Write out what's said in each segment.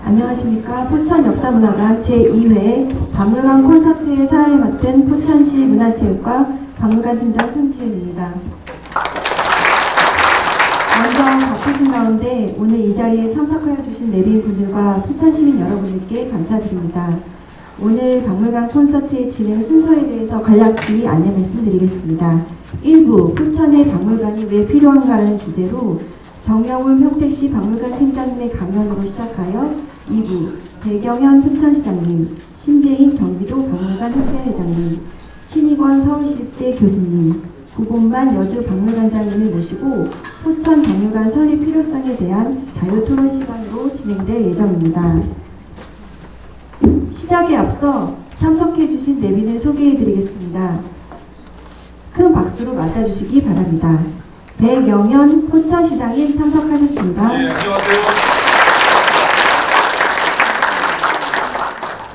안녕하십니까. 포천역사문화관 제2회 박물관 콘서트의 사활을 맡은 포천시 문화체육과 박물관 팀장 손지은입니다. 먼저 바쁘신 가운데 오늘 이 자리에 참석하여 주신 내빈분들과 포천시민 여러분들께 감사드립니다. 오늘 박물관 콘서트의 진행 순서에 대해서 간략히 안내 말씀드리겠습니다. 1부 포천의 박물관이 왜 필요한가라는 주제로 정영훈 평택시 박물관 팀장님의 강연으로 시작하여 2부 배경현 포천시장님, 심재인 경기도 박물관 협회 회장님, 신익원 서울시립대 교수님, 구본만 여주 박물관장님을 모시고 포천 박물관 설립 필요성에 대한 자유토론 시간으로 진행될 예정입니다. 시작에 앞서 참석해주신 내빈을 소개해드리겠습니다. 큰 박수로 맞아주시기 바랍니다. 백영현 포천시장님 참석하셨습니다. 네, 안녕하세요.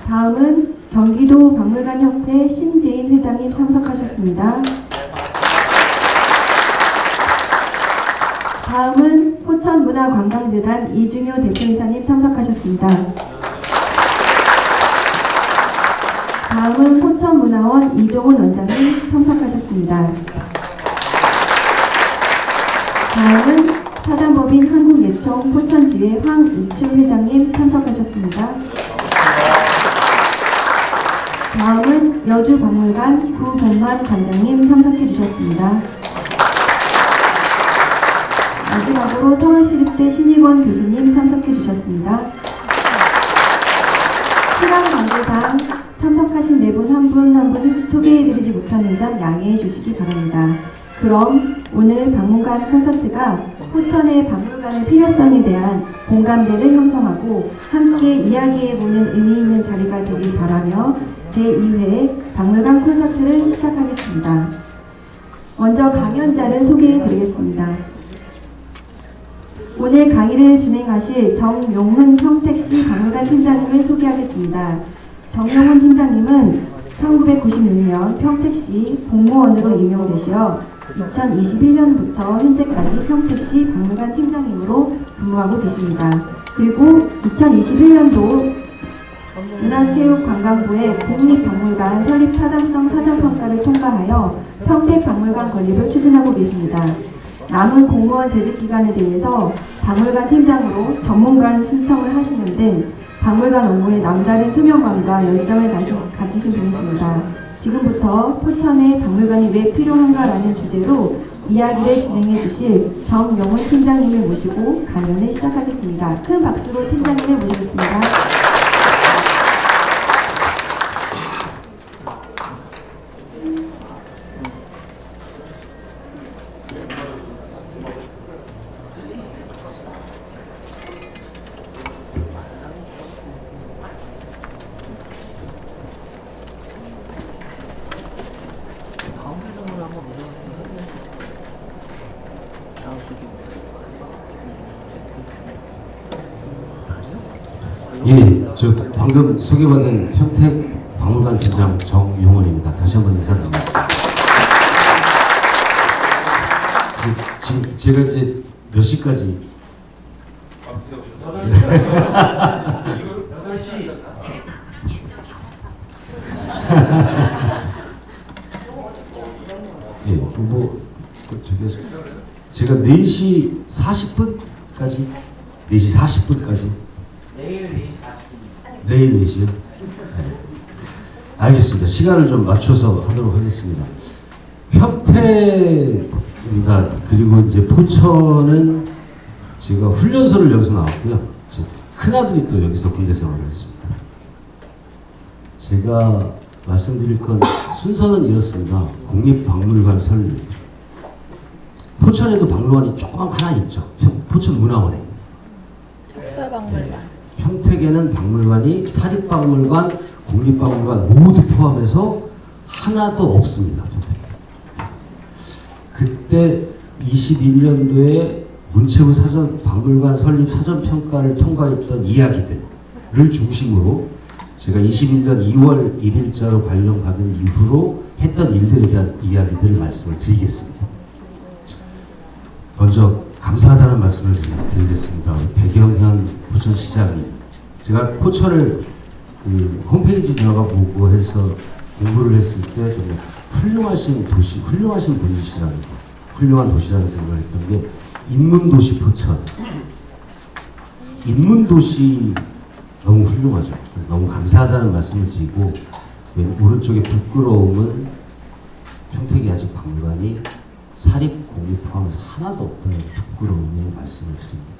다음은 경기도 박물관협회 심재인 회장님 참석하셨습니다. 다음은 포천문화관광재단 이준효 대표이사님 참석하셨습니다. 다음은 포천문화원 이종훈 원장님 참석하셨습니다. 다음은 사단법인 한국예총 포천지회 황일춘 회장님 참석하셨습니다. 다음은 여주박물관 구본만 관장님 참석해 주셨습니다. 마지막으로 서울시립대 신익원 교수님 참석해 주셨습니다. 시간 관계상 참석하신 네 분 한 분 한 분 소개해드리지 못하는 점 양해해 주시기 바랍니다. 그럼 오늘 박물관 콘서트가 포천의 박물관의 필요성에 대한 공감대를 형성하고 함께 이야기해보는 의미 있는 자리가 되길 바라며 제2회 박물관 콘서트를 시작하겠습니다. 먼저 강연자를 소개해드리겠습니다. 오늘 강의를 진행하실 정용훈 평택시 박물관 팀장님을 소개하겠습니다. 정용훈 팀장님은 1996년 평택시 공무원으로 임용되시어 2021년부터 현재까지 평택시 박물관 팀장님으로 근무하고 계십니다. 그리고 2021년도 문화체육관광부의 국립박물관 설립 타당성 사전평가를 통과하여 평택박물관 건립을 추진하고 계십니다. 남은 공무원 재직기간에 대해서 박물관 팀장으로 전문관 신청을 하시는 등 박물관 업무에 남다른 소명감과 열정을 가지신 분이십니다. 지금부터 포천의 박물관이 왜 필요한가라는 주제로 이야기를 진행해 주실 정용훈 팀장님을 모시고 강연을 시작하겠습니다. 큰 박수로 팀장님을 모시겠습니다. 예, 저 방금 소개받은 평택 박물관 팀장 정용원입니다. 다시 한번 인사드리겠습니다. 지금 제가 이제 몇 시까지? 8시. 예, 뭐 제가 4시 40분까지 4시 40분까지 내일 4시 40분입니다. 내일 4시요? 네. 알겠습니다. 시간을 좀 맞춰서 하도록 하겠습니다. 평택입니다. 그리고 이제 포천은 제가 훈련소를 여기서 나왔고요. 제 큰아들이 또 여기서 군대 생활을 했습니다. 제가 말씀드릴 건 순서는 이렇습니다. 국립박물관 설립. 포천에도 박물관이 조금 하나 있죠. 포천문화원에. 역사박물관. 평택에는 박물관이 사립박물관, 국립박물관 모두 포함해서 하나도 없습니다. 그때 21년도에 문체부 사전 박물관 설립 사전평가를 통과했던 이야기들을 중심으로 제가 21년 2월 1일자로 발령받은 이후로 했던 일들에 대한 이야기들을 말씀을 드리겠습니다. 먼저 감사하다는 말씀을 드리겠습니다. 백영현 포천시장님. 제가 포천을 그 홈페이지 들어가 보고 해서 공부를 했을 때 정말 훌륭하신 도시, 훌륭하신 분이시라는 거, 훌륭한 도시라는 생각을 했던 게 인문도시 포천. 인문도시 너무 훌륭하죠. 너무 감사하다는 말씀을 드리고, 오른쪽에 부끄러움은 평택이 아직 박물관이 사립 공립 포함해서 하나도 없다는 부끄러움의 말씀을 드립니다.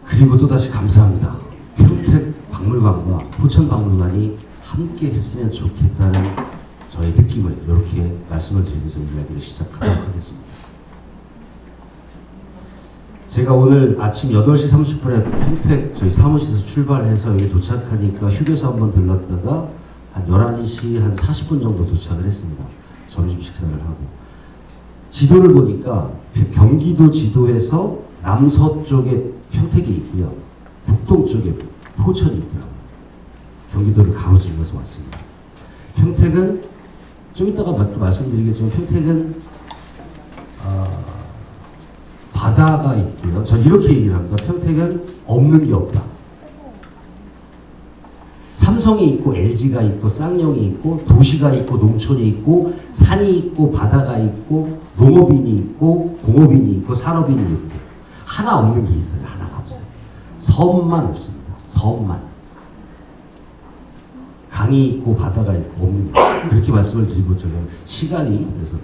그리고 또다시 감사합니다. 평택 박물관과 포천 박물관이 함께 했으면 좋겠다는 저의 느낌을 이렇게 말씀을 드리면서 이야기를 시작하도록 하겠습니다. 제가 오늘 아침 8시 30분에 평택 저희 사무실에서 출발해서 여기 도착하니까 휴게소 한번 들렀다가 한 11시 한 40분 정도 도착을 했습니다. 점심 식사를 하고. 지도를 보니까 경기도 지도에서 남서쪽에 평택이 있고요. 북동쪽에 포천이 있더라고요. 경기도를 가로질러서 왔습니다. 평택은 좀 이따가 또 말씀드리겠지만 평택은 바다가 있고요. 전 이렇게 얘기를 합니다. 평택은 없는 게 없다. 삼성이 있고 LG가 있고 쌍용이 있고 도시가 있고 농촌이 있고 산이 있고 바다가 있고 농업인이 있고 공업인이 있고 산업인이 있고 하나 없는 게 있어요. 하나가 없어요. 섬만 없습니다. 섬만. 강이 있고 바다가 있고 없는 거. 그렇게 말씀을 드리고 제가 시간이 그래서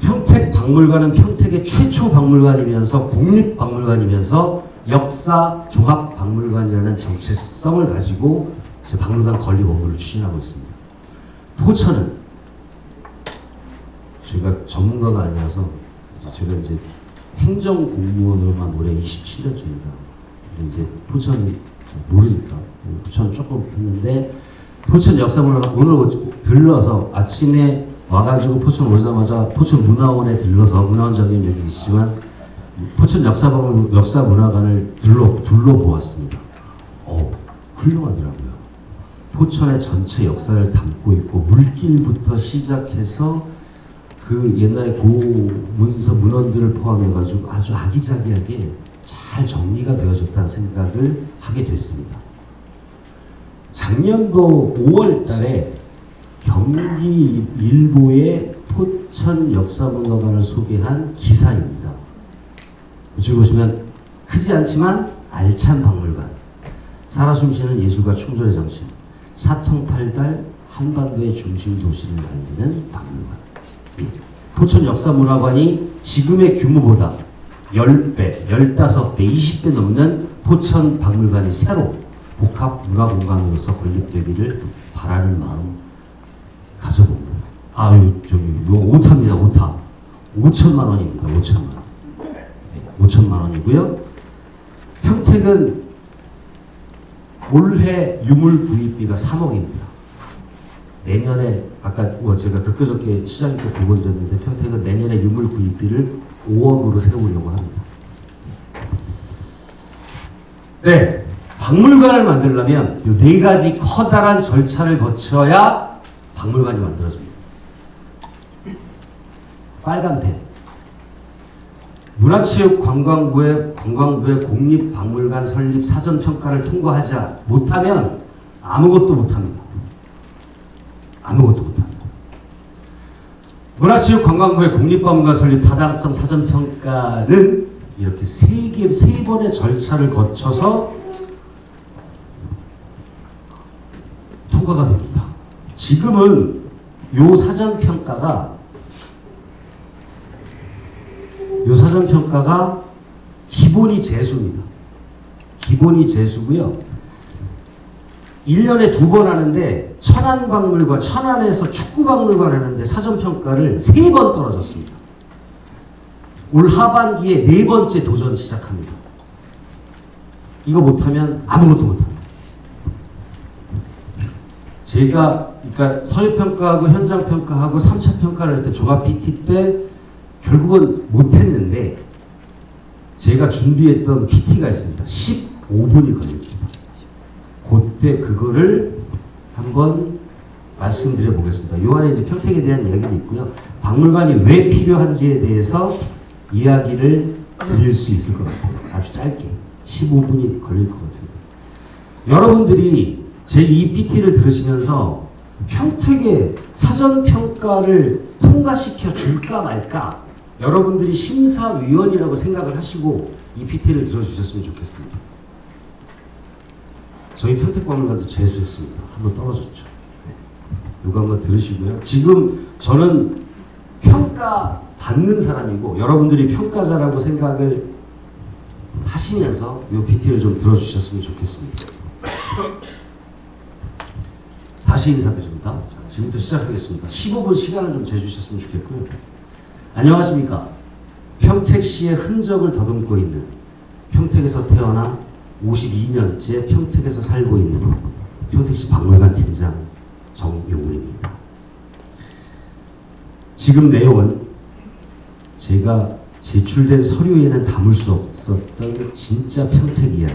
평택 박물관은 평택의 최초 박물관이면서 공립박물관이면서 역사 종합 박물관이라는 정체성을 가지고 제 박물관 건립 업무를 추진하고 있습니다. 포천은 제가 전문가가 아니라서 제가 이제 행정공무원으로만 올해 27년째입니다. 이제 포천이 모르니까 포천 조금 했는데 포천 역사문화관 오늘 들러서 아침에 와가지고 포천 오자마자 포천 문화원에 들러서 문화원장님 여기 계시지만 포천 역사문화관을 둘러보았습니다. 훌륭하더라고요. 포천의 전체 역사를 담고 있고 물길부터 시작해서 그 옛날에 고문서 문헌들을 포함해가지고 아주 아기자기하게 잘 정리가 되어졌다는 생각을 하게 됐습니다. 작년도 5월 달에 경기일보의 포천 역사문화관을 소개한 기사입니다. 이쪽에 보시면 크지 않지만 알찬 박물관, 살아 숨쉬는 예술과 충돌의 정신, 사통팔달 한반도의 중심 도시를 알리는 박물관. 포천 역사문화관이 지금의 규모보다 10배, 15배, 20배 넘는 포천 박물관이 새로 복합 문화공간으로서 건립되기를 바라는 마음 가져봅니다. 저기 이거 오타입니다. 오타. 5천만 원입니다. 5천만 원. 네, 5천만 원이고요. 평택은 올해 유물 구입비가 3억입니다. 내년에 아까 제가 그저께 시장님께 보고 드렸는데 평택은 내년에 유물 구입비를 5억으로 세우려고 합니다. 네, 박물관을 만들려면 이 4가지 커다란 절차를 거쳐야 박물관이 만들어집니다. 빨간 펜. 문화체육관광부의 공립박물관 설립 사전평가를 통과하지 못하면 아무것도 못합니다. 아무것도 못합니다. 문화체육관광부의 공립박물관 설립 타당성 사전평가는 이렇게 세 번의 절차를 거쳐서 통과가 됩니다. 지금은 요 사전평가가 기본이 재수입니다. 기본이 재수고요. 1년에 2번 하는데 천안박물관, 천안에서 축구박물관 하는데 사전평가를 3번 떨어졌습니다. 올 하반기에 4번째 도전 시작합니다. 이거 못하면 아무것도 못합니다. 제가 그러니까 서류평가하고 현장평가하고 3차 평가를 했을 때 종합 PT 때 결국은 못했는데 제가 준비했던 PT가 있습니다. 15분이 걸립니다. 그때 그거를 한번 말씀드려 보겠습니다. 이 안에 이제 평택에 대한 이야기도 있고요. 박물관이 왜 필요한지에 대해서 이야기를 드릴 수 있을 것 같아요. 아주 짧게 15분이 걸릴 것 같습니다. 여러분들이 제 이 PT를 들으시면서 평택의 사전평가를 통과시켜 줄까 말까 여러분들이 심사위원이라고 생각을 하시고 이 PT를 들어주셨으면 좋겠습니다. 저희 평택박물관도 재수했습니다. 한번 떨어졌죠. 네. 이거 한번 들으시고요. 지금 저는 평가 받는 사람이고 여러분들이 평가자라고 생각을 하시면서 이 PT를 좀 들어주셨으면 좋겠습니다. 다시 인사드립니다. 자, 지금부터 시작하겠습니다. 15분 시간을 좀 재주셨으면 좋겠고요. 안녕하십니까. 평택시의 흔적을 더듬고 있는 평택에서 태어나 52년째 평택에서 살고 있는 평택시 박물관 팀장 정용훈입니다. 지금 내용은 제가 제출된 서류에는 담을 수 없었던 진짜 평택 이야기,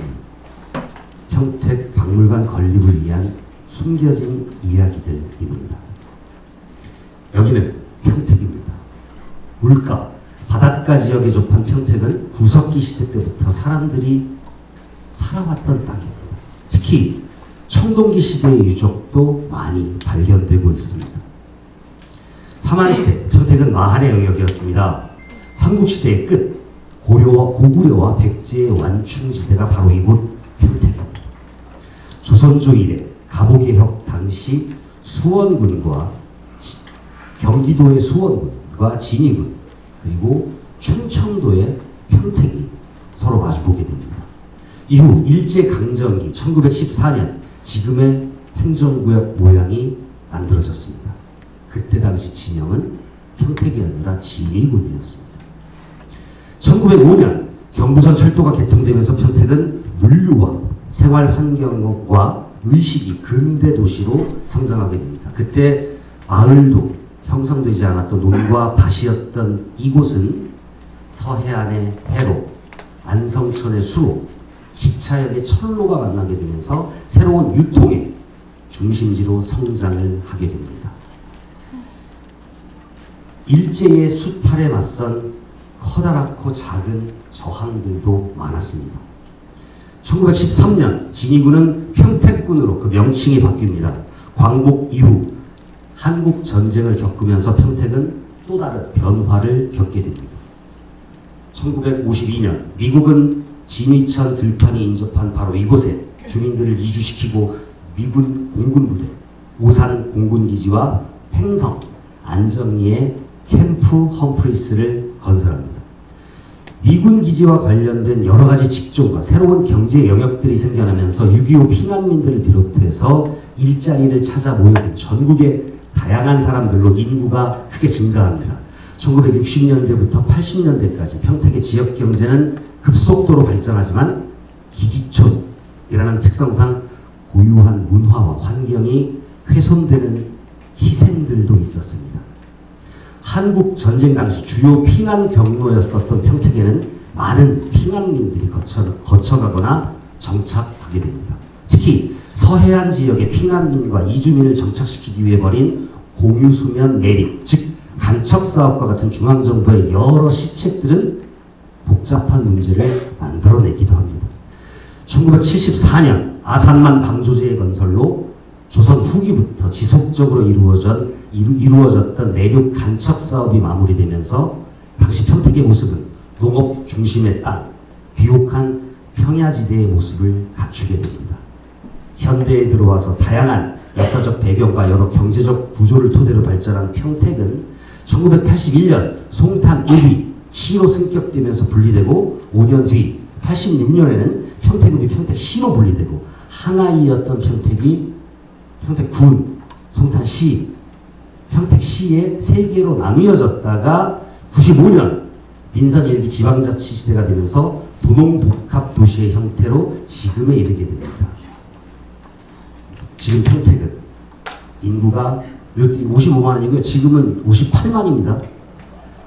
평택 박물관 건립을 위한 숨겨진 이야기들입니다. 여기는 평택입니다. 물가, 바닷가 지역에 접한 평택은 구석기 시대 때부터 사람들이 살아왔던 땅입니다. 특히 청동기 시대의 유적도 많이 발견되고 있습니다. 사만시대, 평택은 마한의 영역이었습니다. 삼국시대의 끝, 고구려와 백제의 완충지대가 바로 이곳 평택입니다. 조선조 이래 갑오개혁 당시 수원군과 경기도의 수원군과 진위군 그리고 충청도의 평택이 서로 마주보게 됩니다. 이후 일제강점기 1914년 지금의 행정구역 모양이 만들어졌습니다. 그때 당시 진영은 평택이 아니라 진위군이었습니다. 1905년 경부선 철도가 개통되면서 평택은 물류와 생활환경과 의식이 근대 도시로 성장하게 됩니다. 그때 마을도 형성되지 않았던 논과 밭이었던 이곳은 서해안의 해로, 안성천의 수로, 기차역의 철로가 만나게 되면서 새로운 유통의 중심지로 성장을 하게 됩니다. 일제의 수탈에 맞선 커다랗고 작은 저항들도 많았습니다. 1913년 진위군은 평택군으로 그 명칭이 바뀝니다. 광복 이후 한국 전쟁을 겪으면서 평택은 또 다른 변화를 겪게 됩니다. 1952년 미국은 진위천 들판이 인접한 바로 이곳에 주민들을 이주시키고 미군 공군부대, 오산 공군기지와 횡성, 안정리에 캠프 험프리스를 건설합니다. 미군 기지와 관련된 여러 가지 직종과 새로운 경제 영역들이 생겨나면서 6.25 피난민들을 비롯해서 일자리를 찾아 모여든 전국의 다양한 사람들로 인구가 크게 증가합니다. 1960년대부터 80년대까지 평택의 지역 경제는 급속도로 발전하지만 기지촌이라는 특성상 고유한 문화와 환경이 훼손되는 희생들도 있었습니다. 한국 전쟁 당시 주요 피난 경로였었던 평택에는 많은 피난민들이 거쳐가거나 정착하게 됩니다. 특히 서해안 지역의 피난민과 이주민을 정착시키기 위해 벌인 공유수면 매립, 즉 간척사업과 같은 중앙정부의 여러 시책들은 복잡한 문제를 만들어내기도 합니다. 1974년 아산만 방조제의 건설로 조선 후기부터 지속적으로 이루어졌던 내륙 간척 사업이 마무리되면서 당시 평택의 모습은 농업 중심의 땅, 비옥한 평야지대의 모습을 갖추게 됩니다. 현대에 들어와서 다양한 역사적 배경과 여러 경제적 구조를 토대로 발전한 평택은 1981년 송탄읍이 시로 승격되면서 분리되고 5년 뒤 86년에는 평택읍이 평택시로 분리되고 하나이었던 평택이 평택군, 송탄시, 평택시의 세 개로 나뉘어졌다가 95년 민선1기 지방자치 시대가 되면서 도농복합도시의 형태로 지금에 이르게 됩니다. 지금 평택은 인구가 55만이고요. 지금은 58만입니다.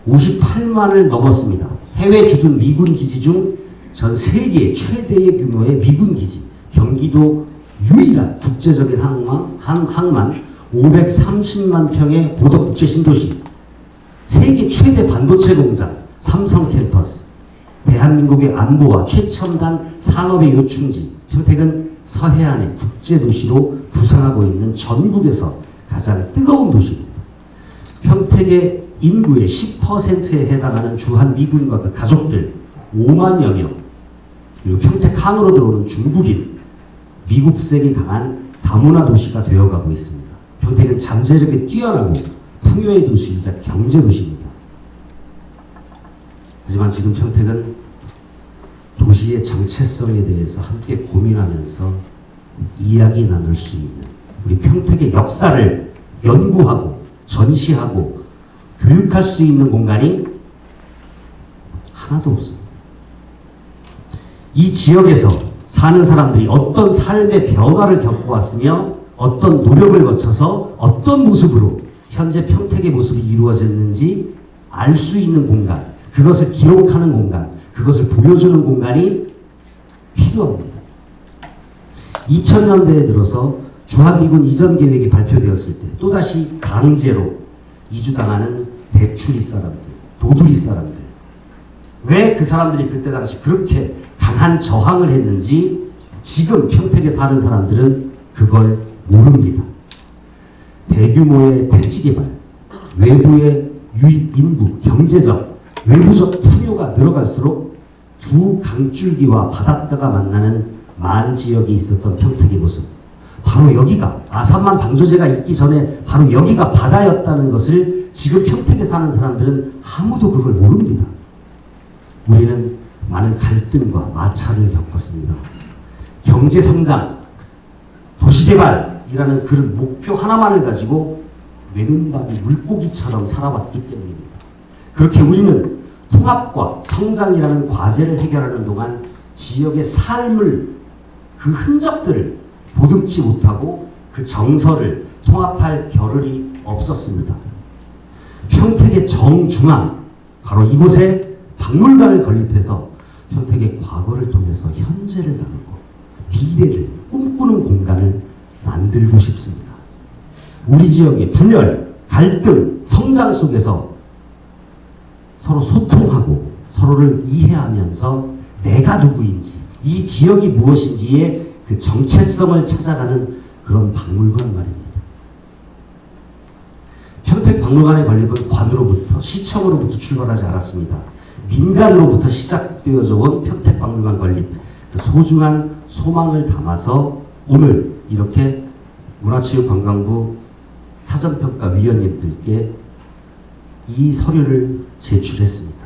58만을 넘었습만 해외 주둔 미군 기지 중 전 세계 최대의 규모의 미군 기지, 경기도 유일한 국제적인 항만 530만 평의 고덕 국제 신도시, 세계 최대 반도체 공장 삼성 캠퍼스, 대한민국의 안보와 최첨단 산업의 요충지, 평택은 서해안의 국제도시로 부상하고 있는 전국에서 가장 뜨거운 도시입니다. 평택의 인구의 10%에 해당하는 주한미군과 그 가족들 5만여 명, 그리고 평택 항으로 들어오는 중국인, 미국색이 강한 다문화 도시가 되어가고 있습니다. 평택은 잠재력이 뛰어나고 풍요의 도시이자 경제도시입니다. 하지만 지금 평택은 도시의 정체성에 대해서 함께 고민하면서 이야기 나눌 수 있는, 우리 평택의 역사를 연구하고 전시하고 교육할 수 있는 공간이 하나도 없습니다. 이 지역에서 사는 사람들이 어떤 삶의 변화를 겪어왔으며 어떤 노력을 거쳐서 어떤 모습으로 현재 평택의 모습이 이루어졌는지 알 수 있는 공간, 그것을 기록하는 공간, 그것을 보여주는 공간이 필요합니다. 2000년대에 들어서 주한미군 이전 계획이 발표되었을 때 또다시 강제로 이주당하는 대추리 사람들, 도두리 사람들, 왜 그 사람들이 그때 당시 그렇게 강한 저항을 했는지 지금 평택에 사는 사람들은 그걸 모릅니다. 대규모의 택지 개발, 외부의 유입 인구, 경제적, 외부적 풍요가 늘어갈수록 두 강줄기와 바닷가가 만나는 만 지역이 있었던 평택의 모습, 바로 여기가, 아산만 방조제가 있기 전에 바로 여기가 바다였다는 것을 지금 평택에 사는 사람들은 아무도 그걸 모릅니다. 우리는 많은 갈등과 마찰을 겪었습니다. 경제성장, 도시개발이라는 그런 목표 하나만을 가지고 외눈박이 물고기처럼 살아왔기 때문입니다. 그렇게 우리는 통합과 성장이라는 과제를 해결하는 동안 지역의 삶을, 그 흔적들을 보듬지 못하고 그 정서를 통합할 겨를이 없었습니다. 평택의 정중앙, 바로 이곳에 박물관을 건립해서 평택의 과거를 통해서 현재를 나누고 미래를 꿈꾸는 공간을 만들고 싶습니다. 우리 지역의 분열, 갈등, 성장 속에서 서로 소통하고 서로를 이해하면서 내가 누구인지, 이 지역이 무엇인지의 그 정체성을 찾아가는 그런 박물관 말입니다. 평택 박물관의 건립은 관으로부터, 시청으로부터 출발하지 않았습니다. 민간으로부터 시작되어져 온 평택 박물관 건립, 그 소중한 소망을 담아서 오늘 이렇게 문화체육관광부 사전평가위원님들께 이 서류를 제출했습니다.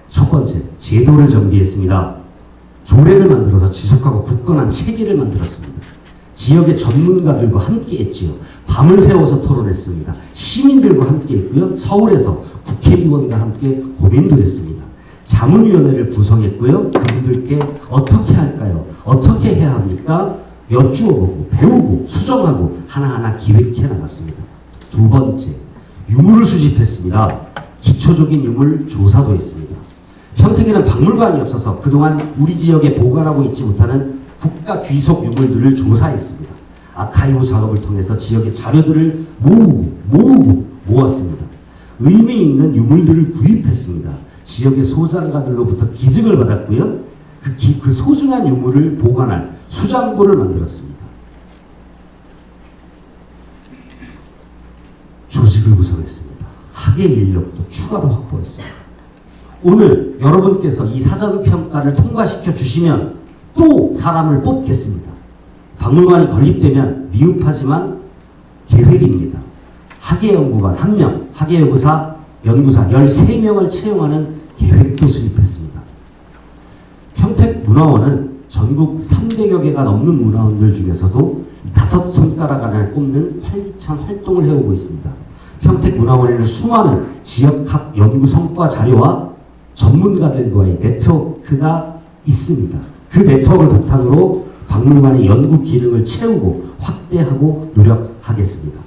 첫 번째, 제도를 정비했습니다. 조례를 만들어서 지속하고 굳건한 체계를 만들었습니다. 지역의 전문가들과 함께 했지요. 밤을 새워서 토론했습니다. 시민들과 함께 했고요. 서울에서 국회의원과 함께 고민도 했습니다. 자문위원회를 구성했고요. 그분들께 어떻게 할까요? 어떻게 해야 합니까? 여쭈어보고 배우고 수정하고 하나하나 기획해 나갔습니다. 두 번째, 유물을 수집했습니다. 기초적인 유물 조사도 했습니다. 평택에는 박물관이 없어서 그동안 우리 지역에 보관하고 있지 못하는 국가 귀속 유물들을 조사했습니다. 아카이브 작업을 통해서 지역의 자료들을 모았습니다. 의미 있는 유물들을 구입했습니다. 지역의 소장가들로부터 기증을 받았고요. 그 소중한 유물을 보관할 수장고를 만들었습니다. 조직을 구성했습니다. 학예 인력도 추가로 확보했습니다. 오늘 여러분께서 이 사전평가를 통과시켜 주시면 또 사람을 뽑겠습니다. 박물관이 건립되면 미흡하지만 계획입니다. 학예연구관 1명, 학예연구사, 연구사 13명을 채용하는 계획도 수립했습니다. 평택문화원은 전국 300여 개가 넘는 문화원들 중에서도 5손가락 안에 꼽는 활기찬 활동을 해오고 있습니다. 평택문화원에는 수많은 지역학 연구 성과 자료와 전문가들과의 네트워크가 있습니다. 그 네트워크를 바탕으로 박물관의 연구 기능을 채우고 확대하고 노력하겠습니다.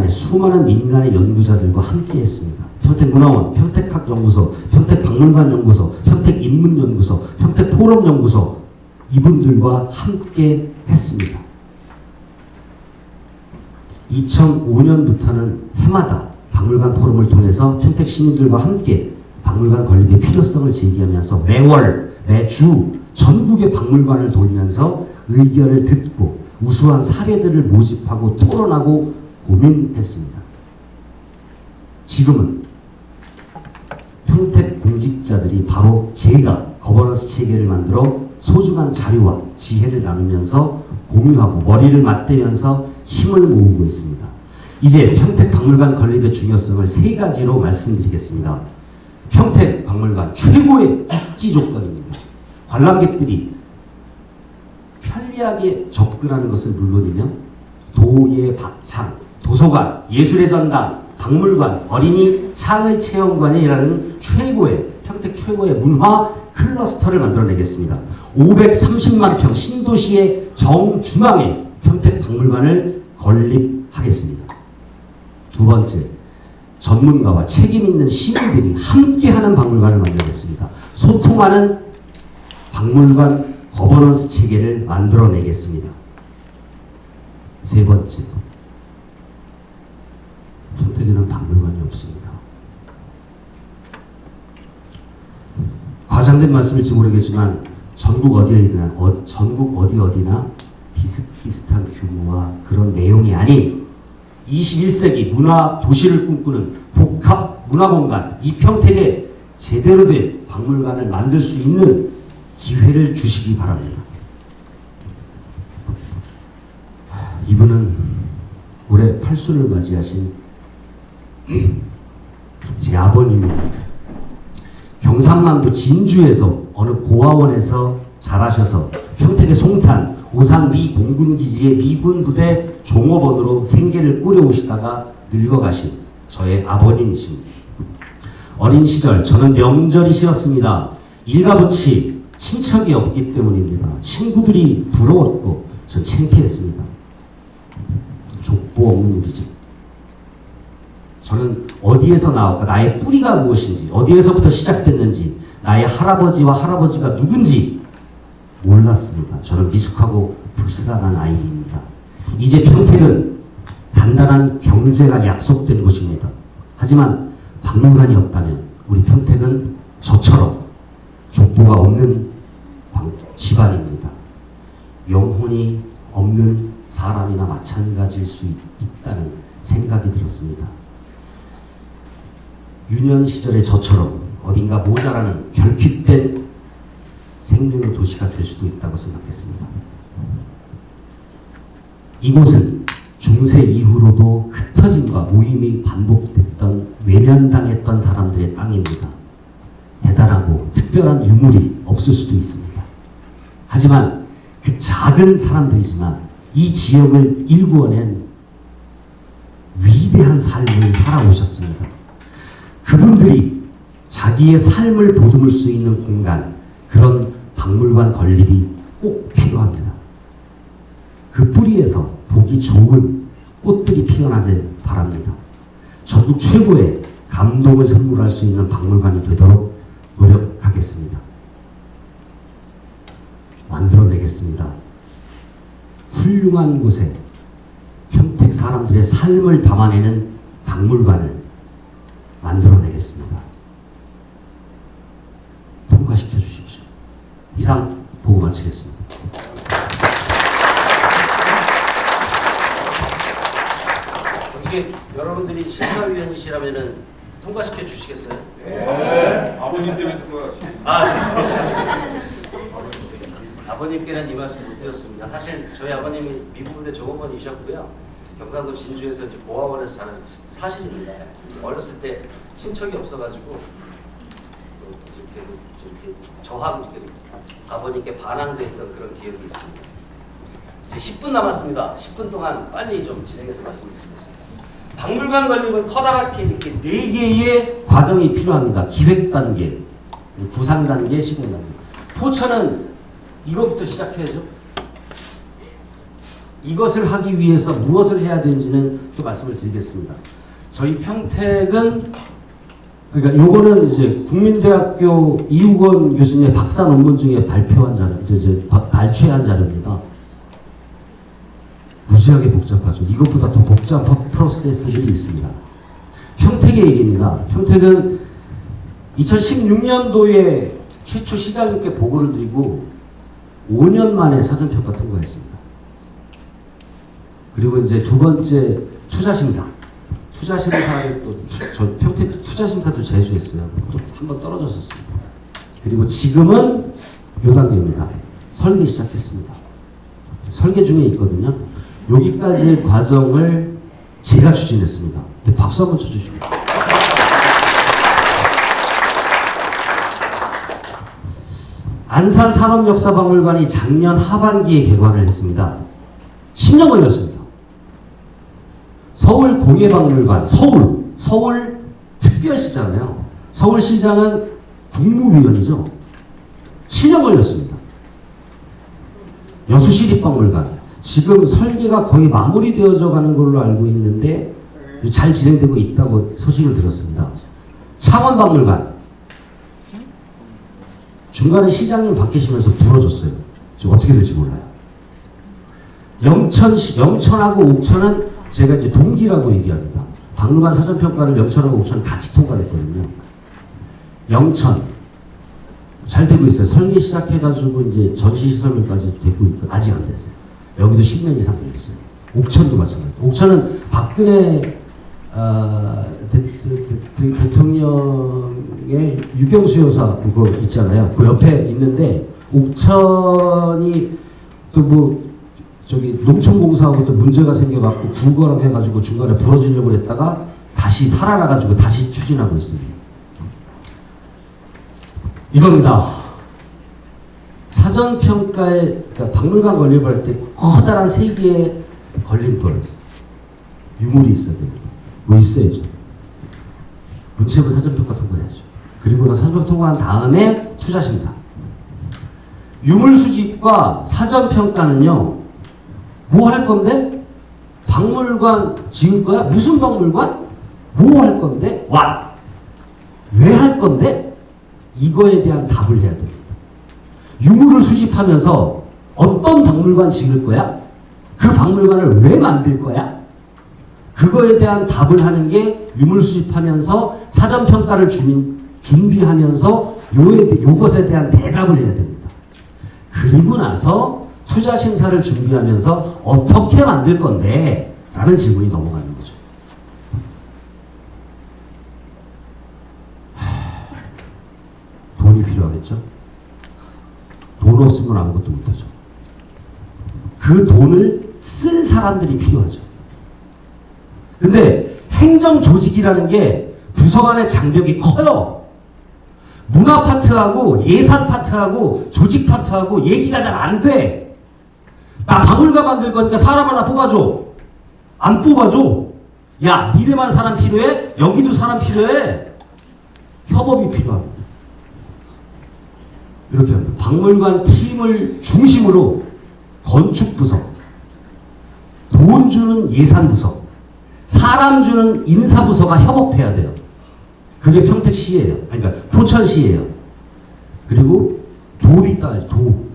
수많은 민간의 연구자들과 함께 했습니다. 평택문화원, 평택학연구소, 평택박물관연구소, 평택인문연구소, 평택포럼연구소, 이분들과 함께 했습니다. 2005년부터는 해마다 박물관 포럼을 통해서 평택 시민들과 함께 박물관 건립의 필요성을 제기하면서 매주 전국의 박물관을 돌면서 의견을 듣고 우수한 사례들을 모집하고 토론하고 고민했습니다. 지금은 평택 공직자들이 바로 제가 거버넌스 체계를 만들어 소중한 자료와 지혜를 나누면서 공유하고 머리를 맞대면서 힘을 모으고 있습니다. 이제 평택 박물관 건립의 중요성을 3가지로 말씀드리겠습니다. 평택 박물관 최고의 입지 조건입니다. 관람객들이 편리하게 접근하는 것은 물론이며 도예 박창, 도서관, 예술의 전당, 박물관, 어린이 창의 체험관이라는 평택 최고의 문화 클러스터를 만들어내겠습니다. 530만 평 신도시의 정중앙에 평택 박물관을 건립하겠습니다. 두 번째, 전문가와 책임 있는 시민들이 함께하는 박물관을 만들겠습니다. 소통하는 박물관 거버넌스 체계를 만들어내겠습니다. 세 번째, 평택에는 박물관이 없습니다. 과장된 말씀일지 모르겠지만 전국 어디나 비슷비슷한 규모와 그런 내용이 아닌 21세기 문화 도시를 꿈꾸는 복합 문화공간, 이 평택에 제대로 된 박물관을 만들 수 있는 기회를 주시기 바랍니다. 이분은 올해 8순을 맞이하신 제 아버님입니다. 경상남도 진주에서 어느 고아원에서 자라셔서 평택의 송탄 오산 미 공군기지의 미군 부대 종업원으로 생계를 꾸려오시다가 늙어가신 저의 아버님이십니다. 어린 시절 저는 명절이 싫었습니다. 일가부치 친척이 없기 때문입니다. 친구들이 부러웠고 전 창피했습니다. 족보 없는 우리 집. 저는 어디에서 나왔고 나의 뿌리가 무엇인지, 어디에서부터 시작됐는지, 나의 할아버지와 할아버지가 누군지 몰랐습니다. 저는 미숙하고 불쌍한 아이입니다. 이제 평택은 단단한 경제가 약속된 곳입니다. 하지만 박물관이 없다면 우리 평택은 저처럼 족보가 없는 집안입니다. 영혼이 없는 사람이나 마찬가지일 수 있다는 생각이 들었습니다. 유년 시절의 저처럼 어딘가 모자라는 결핍된 생명의 도시가 될 수도 있다고 생각했습니다. 이곳은 중세 이후로도 흩어짐과 모임이 반복됐던 외면당했던 사람들의 땅입니다. 대단하고 특별한 유물이 없을 수도 있습니다. 하지만 그 작은 사람들이지만 이 지역을 일구어낸 위대한 삶을 살아오셨습니다. 그분들이 자기의 삶을 보듬을 수 있는 공간, 그런 박물관 건립이 꼭 필요합니다. 그 뿌리에서 보기 좋은 꽃들이 피어나길 바랍니다. 전국 최고의 감동을 선물할 수 있는 박물관이 되도록 노력하겠습니다. 만들어내겠습니다. 훌륭한 곳에 평택 사람들의 삶을 담아내는 박물관을 만들어내겠습니다. 통과시켜 주십시오. 이상 보고 마치겠습니다. 어떻게 여러분들이 심사위원이시라면은 통과시켜 주시겠어요? 네. 아버님 때문에 통과하시죠. 아버님께는 이 말씀 못 드렸습니다. 사실 저희 아버님이 미국 부대 종업원이셨고요. 경상도 진주에서 이제 고아원에서 자란 사실입니다. 어렸을 때 친척이 없어가지고 이렇게 저하고 이렇게 아버님께 반항됐던 그런 기억이 있습니다. 이제 10분 남았습니다. 10분 동안 빨리 좀 진행해서 말씀드리겠습니다. 박물관 건립은 커다랗게 이렇게 4개의 과정이 필요합니다. 기획 단계, 구상 단계, 시공 단계. 포천은 이것부터 시작해야죠. 이것을 하기 위해서 무엇을 해야 되는지는 또 말씀을 드리겠습니다. 저희 평택은, 그러니까 요거는 이제 국민대학교 이우건 교수님의 박사 논문 중에 발표한 자료, 발췌한 자료입니다. 무지하게 복잡하죠. 이것보다 더 복잡한 프로세스들이 있습니다. 평택의 얘기입니다. 평택은 2016년도에 최초 시장님께 보고를 드리고 5년 만에 사전평가 통과했습니다. 그리고 이제 두 번째 투자심사. 투자심사를 또 저 평택 투자심사도 재수했어요. 또 한 번 떨어졌었습니다. 그리고 지금은 요 단계입니다. 설계 시작했습니다. 설계 중에 있거든요. 여기까지의 과정을 제가 추진했습니다. 네, 박수 한번 쳐주시고. 안산 산업역사박물관이 작년 하반기에 개관을 했습니다. 10년 걸렸습니다. 서울 공예박물관, 서울 특별시잖아요. 서울시장은 국무위원이죠. 7년 걸렸습니다. 여수시립박물관. 지금 설계가 거의 마무리되어져 가는 걸로 알고 있는데 잘 진행되고 있다고 소식을 들었습니다. 창원박물관. 중간에 시장님 바뀌시면서 부러졌어요. 지금 어떻게 될지 몰라요. 영천하고 옥천은 제가 이제 동기라고 얘기합니다. 박물관 사전평가를 영천하고 옥천 같이 통과했거든요. 영천 잘 되고 있어요. 설계 시작해가지고 이제 전시시설물까지 되고 있고 아직 안 됐어요. 여기도 10년 이상 걸렸어요. 옥천도 마찬가지. 옥천은 박근혜 대통령의 유경수 여사 그거 있잖아요. 그 옆에 있는데 옥천이 또 뭐 저기 농촌공사하고 또 문제가 생겨갖고 구거랑 해가지고 중간에 부러지려고 했다가 다시 살아나가지고 다시 추진하고 있습니다. 이겁니다. 사전평가에 그러니까 박물관 건립할 때 커다란 세 개의 걸림돌 유물이 있어야 됩니다. 뭐 있어야죠. 문체부 사전평가 통과해야죠. 그리고 사전평가 통과한 다음에 투자심사. 유물 수집과 사전평가는요. 뭐 할 건데? 박물관 지을 거야? 무슨 박물관? 뭐 할 건데? 와! 왜 할 건데? 이거에 대한 답을 해야 됩니다. 유물을 수집하면서 어떤 박물관 지을 거야? 그 박물관을 왜 만들 거야? 그거에 대한 답을 하는 게 유물 수집하면서 사전평가를 준비하면서 요것에 대한 대답을 해야 됩니다. 그리고 나서 투자 심사를 준비하면서 어떻게 만들 건데? 라는 질문이 넘어가는 거죠. 돈이 필요하겠죠? 돈 없으면 아무것도 못하죠. 그 돈을 쓸 사람들이 필요하죠. 근데 행정조직이라는 게 부서 간의 장벽이 커요. 문화 파트하고 예산 파트하고 조직 파트하고 얘기가 잘 안 돼. 나 박물관 만들 거니까 사람 하나 뽑아줘. 안 뽑아줘. 야, 니네만 사람 필요해? 여기도 사람 필요해. 협업이 필요합니다. 이렇게 합니다. 박물관 팀을 중심으로 건축부서, 돈 주는 예산부서, 사람 주는 인사부서가 협업해야 돼요. 그게 평택시예요. 그러니까 포천시예요. 그리고 도입이 따라야죠. 도.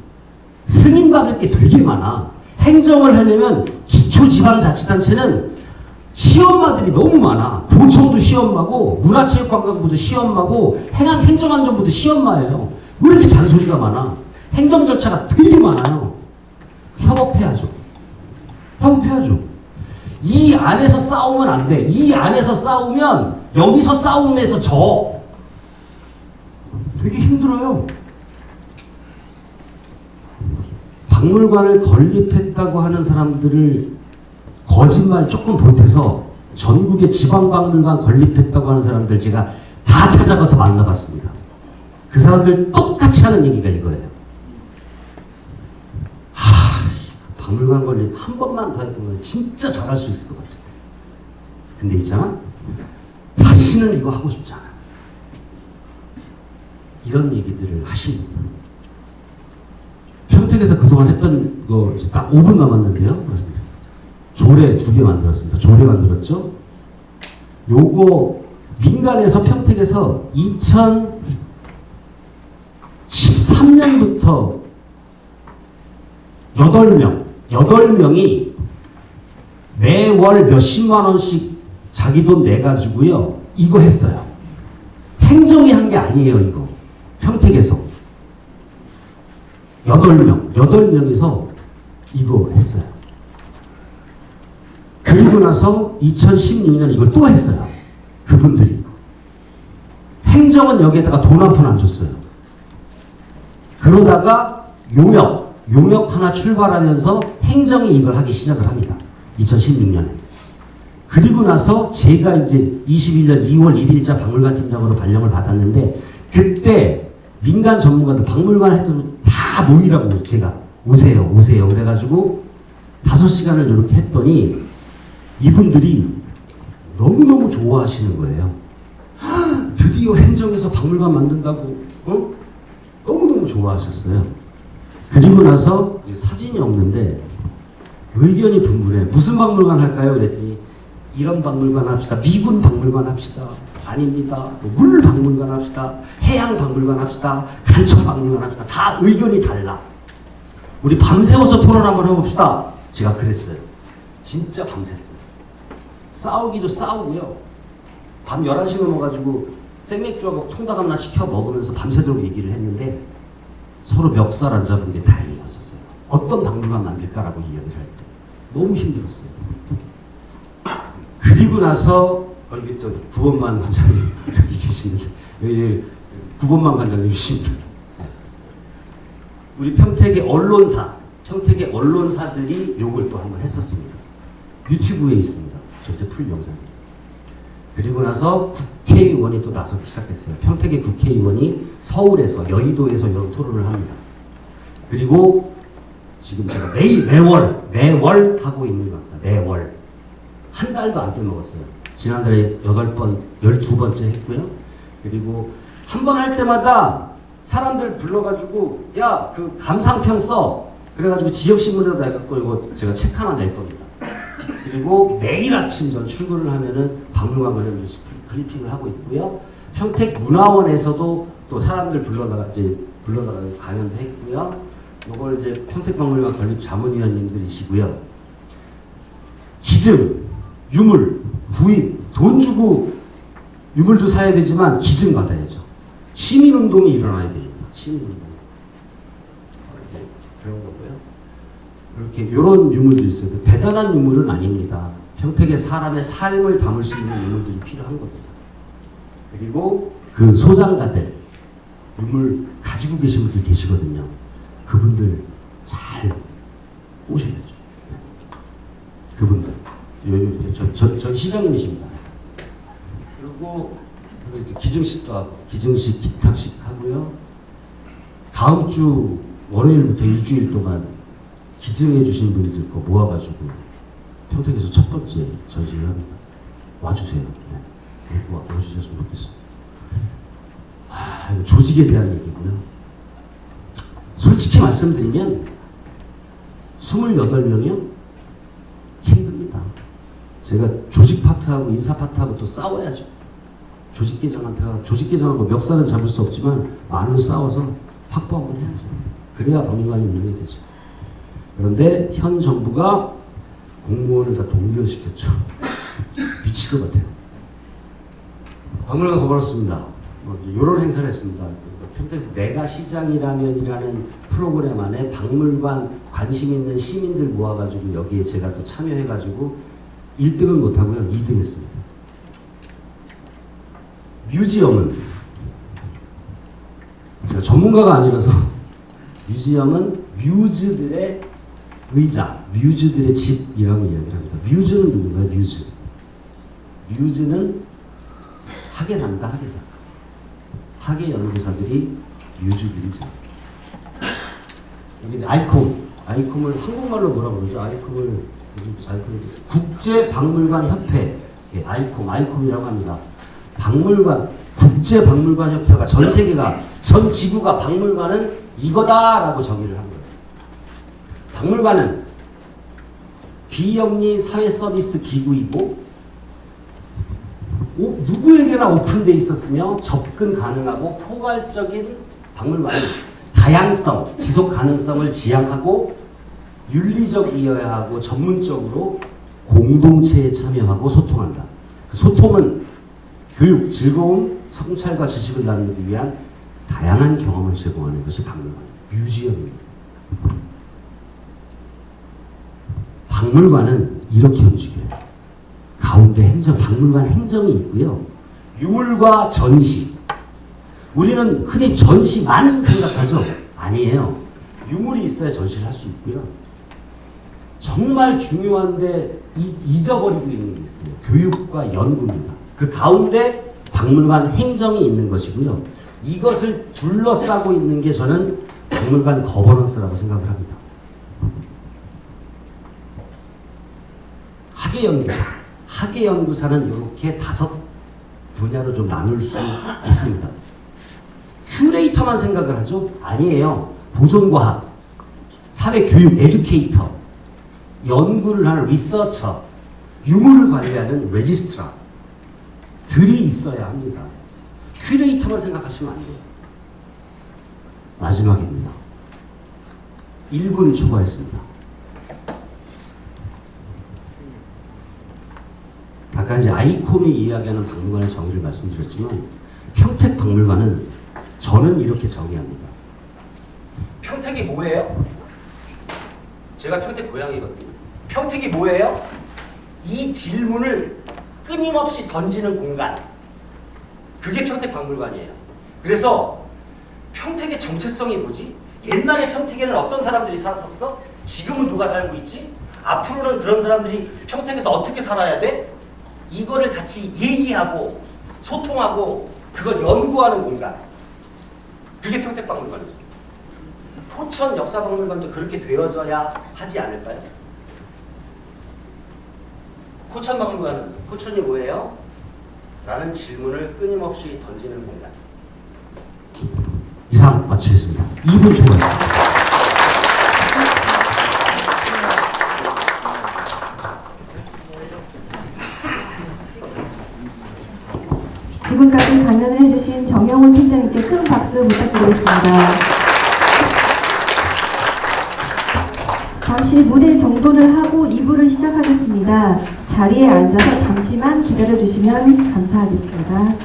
승인받을 게 되게 많아. 행정을 하려면 기초지방자치단체는 시험마들이 너무 많아. 도청도 시험마고 문화체육관광부도 시험마고 행정안전부도 시험마예요. 왜 이렇게 잔소리가 많아? 행정 절차가 되게 많아요. 협업해야죠. 협업해야죠. 이 안에서 싸우면 안 돼. 이 안에서 싸우면 여기서 싸움에서 져. 되게 힘들어요. 박물관을 건립했다고 하는 사람들을 거짓말 조금 보태서 전국의 지방박물관 건립했다고 하는 사람들 제가 다 찾아가서 만나봤습니다. 그 사람들 똑같이 하는 얘기가 이거예요. 박물관 건립 한 번만 더 해보면 진짜 잘할 수 있을 것 같아. 근데 있잖아? 다시는 이거 하고 싶지 않아. 이런 얘기들을 하십니다. 평택에서 그동안 했던 거 딱 5분 남았는데요. 조례 2개 만들었습니다. 조례 만들었죠? 요거 민간에서 평택에서 2013년부터 8명이 매월 몇십만 원씩 자기 돈 내가지고요 이거 했어요. 행정이 한 게 아니에요. 이거 평택에서 8명이서 이거 했어요. 그리고 나서 2016년 이걸 또 했어요. 그분들이. 행정은 여기에다가 돈 한 푼 안 줬어요. 그러다가 용역 하나 출발하면서 행정이 이걸 하기 시작을 합니다. 2016년에. 그리고 나서 제가 이제 21년 2월 1일자 박물관 팀장으로 발령을 받았는데 그때 민간 전문가들 박물관 해도 다 모이라고 제가 오세요. 그래가지고 5시간을 이렇게 했더니 이분들이 너무너무 좋아하시는 거예요. 드디어 행정에서 박물관 만든다고 너무너무 좋아하셨어요. 그리고 나서 사진이 없는데 의견이 분분해. 무슨 박물관 할까요? 그랬더니 이런 박물관 합시다. 미군 박물관 합시다. 아닙니다. 물 박물관 합시다. 해양 박물관 합시다. 간첩 박물관 합시다. 다 의견이 달라. 우리 밤새워서 토론 한번 해봅시다. 제가 그랬어요. 진짜 밤샜어요. 싸우기도 싸우고요. 밤 11시 넘어가지고 생맥주하고 통닭 하나 시켜 먹으면서 밤새도록 얘기를 했는데 서로 멱살 안 잡은 게 다행이었었어요. 어떤 박물관 만들까라고 이야기를 할 때. 너무 힘들었어요. 그리고 나서 여기 또 구본만 관장님 여기 계시는데 여기 구본만 관장님이십니다. 우리 평택의 언론사들이 요걸 또 한번 했었습니다. 유튜브에 있습니다. 전체 풀 영상이. 그리고 나서 국회의원이 또 나서기 시작했어요. 평택의 국회의원이 서울에서 여의도에서 이런 토론을 합니다. 그리고 지금 제가 매월 하고 있는 것 같다. 매월. 한 달도 안 빼먹었어요. 지난달에 8번, 12번째 했고요. 그리고 한 번 할 때마다 사람들 불러가지고 야, 그 감상평 써. 그래가지고 지역신문에다 해갖고 이거 제가 책 하나 낼 겁니다. 그리고 매일 아침 전 출근을 하면은 박물관 관련 뉴스 브리핑을 하고 있고요. 평택 문화원에서도 또 사람들 불러다가 강연도 했고요. 요걸 이제 평택박물관 건립 자문위원님들이시고요. 기증, 유물, 구입, 돈 주고 유물도 사야 되지만 기증 받아야죠. 시민운동이 일어나야 됩니다. 시민운동. 이렇게 그런 거고요. 이렇게 이런 유물도 있어요. 대단한 유물은 아닙니다. 평택의 사람의 삶을 담을 수 있는 유물들이 필요한 겁니다. 그리고 그 소장가들, 유물 가지고 계신 분들 계시거든요. 그분들 잘 오셔야죠. 그분들. 저 시장님이십니다. 그리고 이렇게 기증식도 하고, 기증식, 기탁식 하고요. 다음 주 월요일부터 일주일 동안 기증해 주신 분들 거 모아가지고 평택에서 첫 번째 전시를 합니다. 와주세요. 네. 와주셨으면 좋겠습니다. 이거 조직에 대한 얘기고요. 솔직히 말씀드리면 28명이요? 힘듭니다. 제가 조직 파트하고 인사 파트하고 또 싸워야죠. 조직 계장하고 멱살은 잡을 수 없지만 많은 싸워서 확보 한번 해야죠. 그래야 박물관이 운영이 되죠. 그런데 현 정부가 공무원을 다 동결시켰죠. 미칠 것 같아요. 박물관 가버렸습니다. 이런 행사를 했습니다. 평택에서 내가 시장이라면이라는 프로그램 안에 박물관 관심 있는 시민들 모아가지고 여기에 제가 또 참여해가지고 1등은 못하고요. 2등 했습니다. 뮤지엄은 제가 전문가가 아니라서 뮤지엄은 뮤즈들의 의자, 뮤즈들의 집이라고 이야기를 합니다. 뮤즈는 누군가요? 뮤즈는 학예사입니다. 학예사. 학예 연구사들이 뮤즈들이죠. 여기 이제 아이콤을 한국말로 뭐라고 그러죠? 아이콤을 국제박물관협회, 예, 아이콤이라고 합니다. 국제박물관협회가 전 세계가, 전 지구가 박물관은 이거다라고 정의를 한 거예요. 박물관은 비영리 사회 서비스 기구이고 누구에게나 오픈되어 있었으며 접근 가능하고 포괄적인 박물관은 다양성, 지속 가능성을 지향하고 윤리적이어야 하고 전문적으로 공동체에 참여하고 소통한다. 소통은 교육, 즐거움, 성찰과 지식을 나누기 위한 다양한 경험을 제공하는 것이 박물관, 뮤지엄입니다. 박물관은 이렇게 움직여요. 가운데 행정, 박물관 행정이 있고요. 유물과 전시. 우리는 흔히 전시만 생각하죠. 아니에요. 유물이 있어야 전시를 할 수 있고요. 정말 중요한데 잊어버리고 있는 게 있어요. 교육과 연구입니다. 그 가운데 박물관 행정이 있는 것이고요. 이것을 둘러싸고 있는 게 저는 박물관 거버넌스라고 생각을 합니다. 학예연구사는 이렇게 5 분야로 좀 나눌 수 있습니다. 큐레이터만 생각을 하죠? 아니에요. 보존과학, 사회교육 에듀케이터, 연구를 하는 리서처, 유물을 관리하는 레지스트라 들이 있어야 합니다. 큐레이터만 생각하시면 안 돼요. 마지막입니다. 1분 초과했습니다. 아까 이제 아이콤이 이야기하는 박물관의 정의를 말씀드렸지만 평택 박물관은 저는 이렇게 정의합니다. 평택이 뭐예요? 제가 평택 고향이거든요. 평택이 뭐예요? 이 질문을 끊임없이 던지는 공간. 그게 평택 박물관이에요. 그래서 평택의 정체성이 뭐지? 옛날에 평택에는 어떤 사람들이 살았었어? 지금은 누가 살고 있지? 앞으로는 그런 사람들이 평택에서 어떻게 살아야 돼? 이거를 같이 얘기하고 소통하고 그걸 연구하는 공간. 그게 평택 박물관이죠. 포천 역사박물관도 그렇게 되어져야 하지 않을까요? 포천 박물관은 포천이 뭐예요? 라는 질문을 끊임없이 던지는 공간. 이상 마치겠습니다. 2분 초과입니다. 지금까지 강연을 해주신 정영훈 팀장님께 큰 박수 부탁드리겠습니다. 잠시 무대 정돈을 하고 2부를 시작하겠습니다. 자리에 앉아서 잠시만 기다려주시면 감사하겠습니다.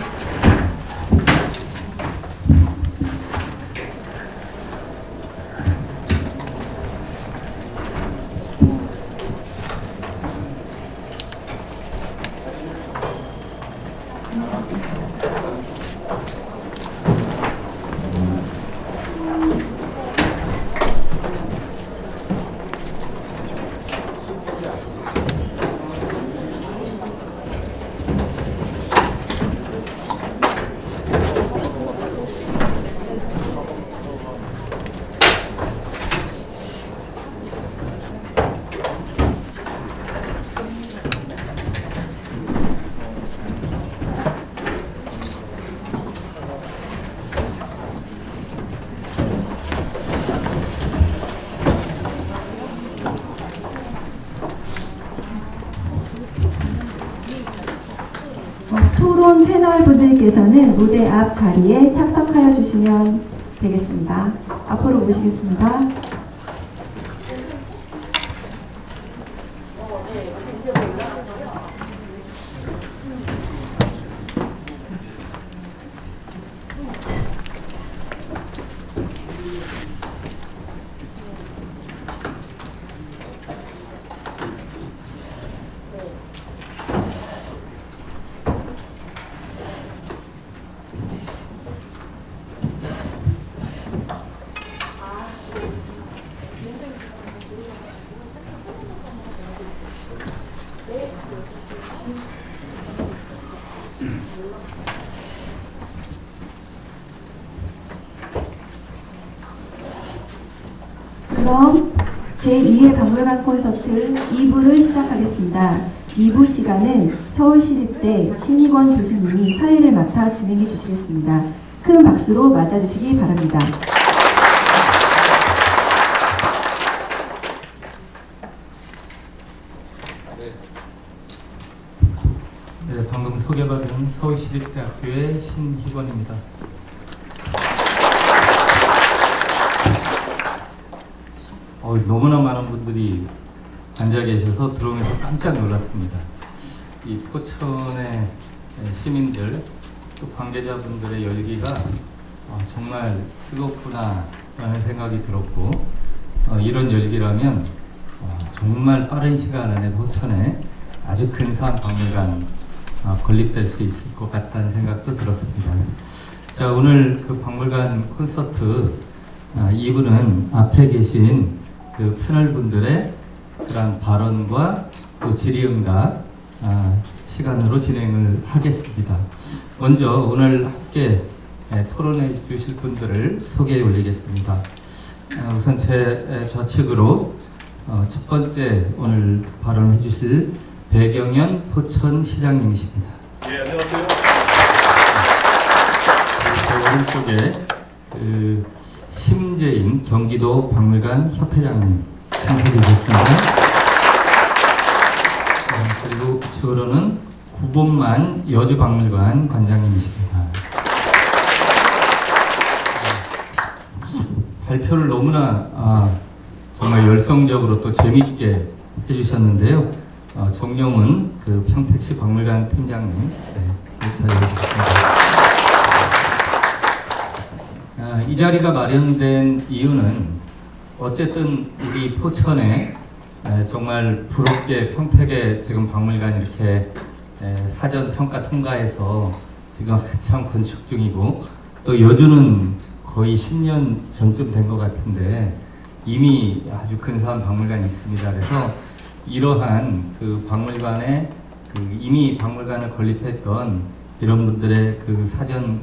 토론 패널 분들께서는 무대 앞 자리에 착석하여 주시면 되겠습니다. 앞으로 모시겠습니다. 그럼 제2회 박물관 콘서트 2부를 시작하겠습니다. 2부 시간은 서울시립대 신익원 교수님이 사회를 맡아 진행해 주시겠습니다. 큰 박수로 맞아주시기 바랍니다. 네, 방금 소개받은 서울시립대학교의 신희건입니다. 너무나 많은 분들이 앉아 계셔서 들어오면서 깜짝 놀랐습니다. 이 포천의 시민들 또 관계자분들의 열기가 정말 뜨겁구나라는 생각이 들었고 이런 열기라면 정말 빠른 시간 안에 포천에 아주 근사한 박물관 건립될 수 있을 것 같다는 생각도 들었습니다. 자, 오늘 그 박물관 콘서트 2부는 앞에 계신 그 패널분들의 그런 발언과 또 질의응답 시간으로 진행을 하겠습니다. 먼저 오늘 함께 토론해 주실 분들을 소개해 올리겠습니다. 우선 제 좌측으로 첫 번째 오늘 발언해 주실 배경현 포천시장님이십니다. 예, 안녕하세요. 제 오른쪽에 그 심재인 경기도 박물관 협회장님 참석해 주셨습니다. 그리고 우측으로는 구본만 여주박물관 관장님이십니다. 발표를 너무나 정말 열성적으로 또 재미있게 해주셨는데요. 정영훈 그 평택시 박물관 팀장님 찾아주셨습니다. 이 자리가 마련된 이유는 어쨌든 우리 포천에 정말 부럽게 평택에 지금 박물관 이렇게 사전 평가 통과해서 지금 한참 건축 중이고 또 여주는 거의 10년 전쯤 된 것 같은데 이미 아주 근사한 박물관이 있습니다. 그래서 이러한 그 박물관에 그 이미 박물관을 건립했던 이런 분들의 그 사전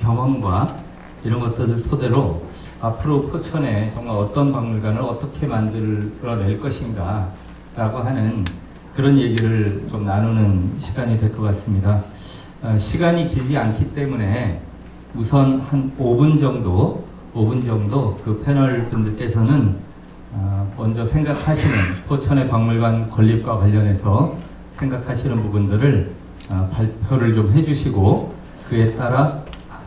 경험과 이런 것들을 토대로 앞으로 포천에 정말 어떤 박물관을 어떻게 만들어낼 것인가 라고 하는 그런 얘기를 좀 나누는 시간이 될 것 같습니다. 시간이 길지 않기 때문에 우선 한 5분 정도 그 패널 분들께서는 먼저 생각하시는 포천의 박물관 건립과 관련해서 생각하시는 부분들을 발표를 좀 해주시고 그에 따라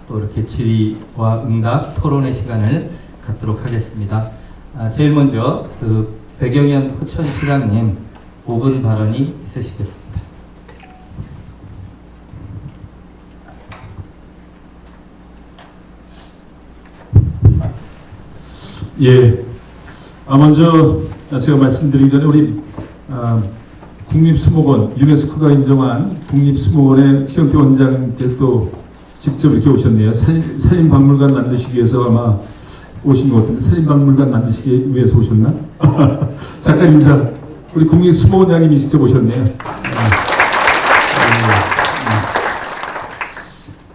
또 이렇게 질의와 응답, 토론의 시간을 갖도록 하겠습니다. 제일 먼저 그 배경현 포천시장님 5분 발언이 있으시겠습니다. 예. 먼저 제가 말씀드리기 전에 우리 국립수목원 유네스코가 인정한 국립수목원의 희영태 원장께서도 직접 이렇게 오셨네요. 사진박물관 만드시기 위해서 아마 오신 것 같은데 사진박물관 만드시기 위해서 오셨나? 잠깐 인사. 우리 국립수목원장님이 직접 오셨네요.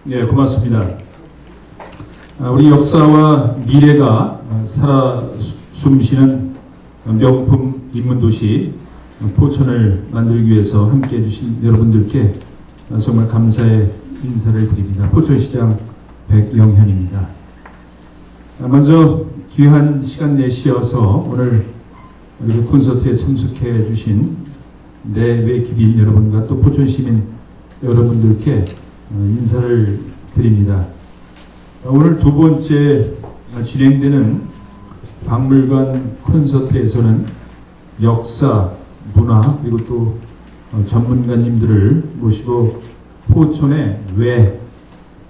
예, 고맙습니다. 우리 역사와 미래가 살아 숨쉬는 명품 인문도시 포천을 만들기 위해서 함께해 주신 여러분들께 정말 감사의 인사를 드립니다. 포천시장 백영현입니다. 먼저 귀한 시간 내시어서 오늘 우리 콘서트에 참석해 주신 내외 기빈 여러분과 또 포천시민 여러분들께 인사를 드립니다. 오늘 두 번째 진행되는 박물관 콘서트에서는 역사, 문화 그리고 또 전문가님들을 모시고 포천에 왜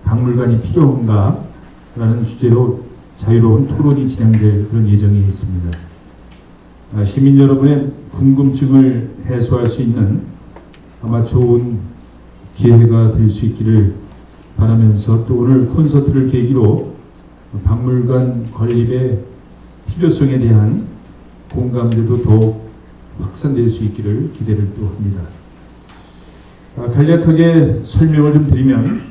박물관이 필요한가 라는 주제로 자유로운 토론이 진행될 그런 예정이 있습니다. 시민 여러분의 궁금증을 해소할 수 있는 아마 좋은 기회가 될 수 있기를 바라면서 또 오늘 콘서트를 계기로 박물관 건립의 필요성에 대한 공감대도 더욱 확산될 수 있기를 기대를 또 합니다. 간략하게 설명을 좀 드리면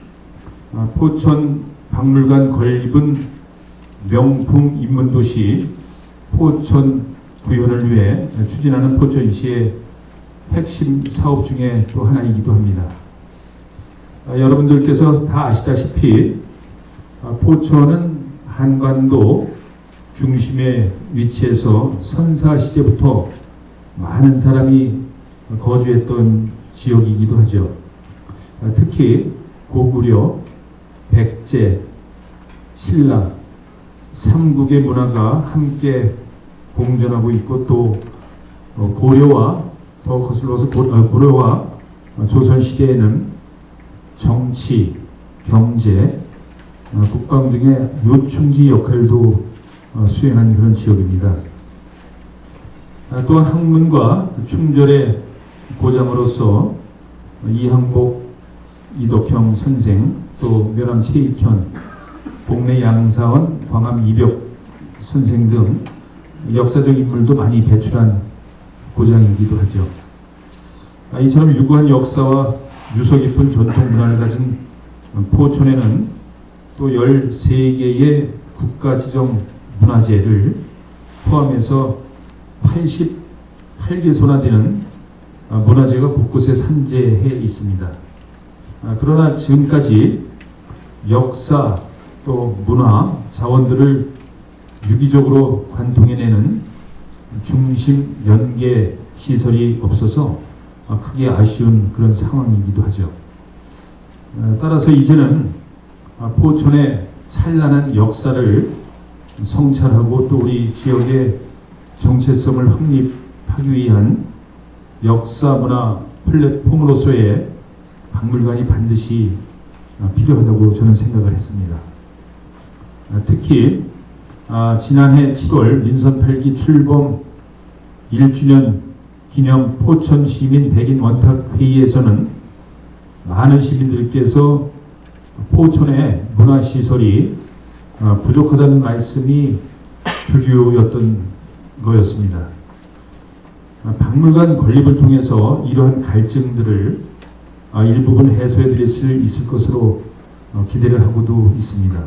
포천 박물관 건립은 명품 인문도시 포천 구현을 위해 추진하는 포천시의 핵심 사업 중에 또 하나이기도 합니다. 여러분들께서 다 아시다시피 포천은 한반도 중심에 위치해서 선사시대부터 많은 사람이 거주했던 지역이기도 하죠. 특히 고구려, 백제, 신라, 삼국의 문화가 함께 공존하고 있고 또 고려와 더 거슬러서 고려와 조선 시대에는 정치, 경제, 국방 등의 요충지 역할도 수행한 그런 지역입니다. 또한 학문과 충절의 고장으로서 이항복, 이덕형 선생, 또 묘남 최익현, 복내 양사원, 광암 이벽 선생 등 역사적 인물도 많이 배출한 고장이기도 하죠. 이처럼 유구한 역사와 유서 깊은 전통 문화를 가진 포천에는 또 13개의 국가지정 문화재를 포함해서 88개소나 되는 문화재가 곳곳에 산재해 있습니다. 그러나 지금까지 역사 또 문화 자원들을 유기적으로 관통해내는 중심 연계 시설이 없어서 크게 아쉬운 그런 상황이기도 하죠. 따라서 이제는 포천의 찬란한 역사를 성찰하고 또 우리 지역의 정체성을 확립하기 위한 역사문화 플랫폼으로서의 박물관이 반드시 필요하다고 저는 생각을 했습니다. 특히 지난해 7월 민선 8기 출범 1주년 기념 포천 시민 백인 원탁 회의에서는 많은 시민들께서 포천의 문화시설이 부족하다는 말씀이 주류였던 거였습니다. 박물관 건립을 통해서 이러한 갈증들을 일부분 해소해 드릴 수 있을 것으로 기대를 하고도 있습니다.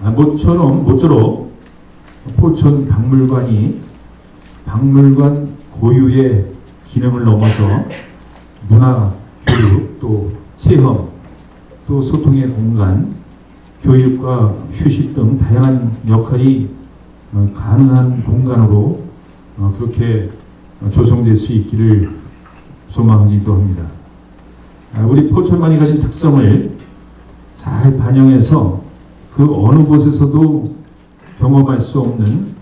모쪼록 포천 박물관이 박물관 고유의 기능을 넘어서 문화, 교육, 또 체험, 또 소통의 공간, 교육과 휴식 등 다양한 역할이 가능한 공간으로 그렇게 조성될 수 있기를 소망하기도 합니다. 우리 포천만이 가진 특성을 잘 반영해서 그 어느 곳에서도 경험할 수 없는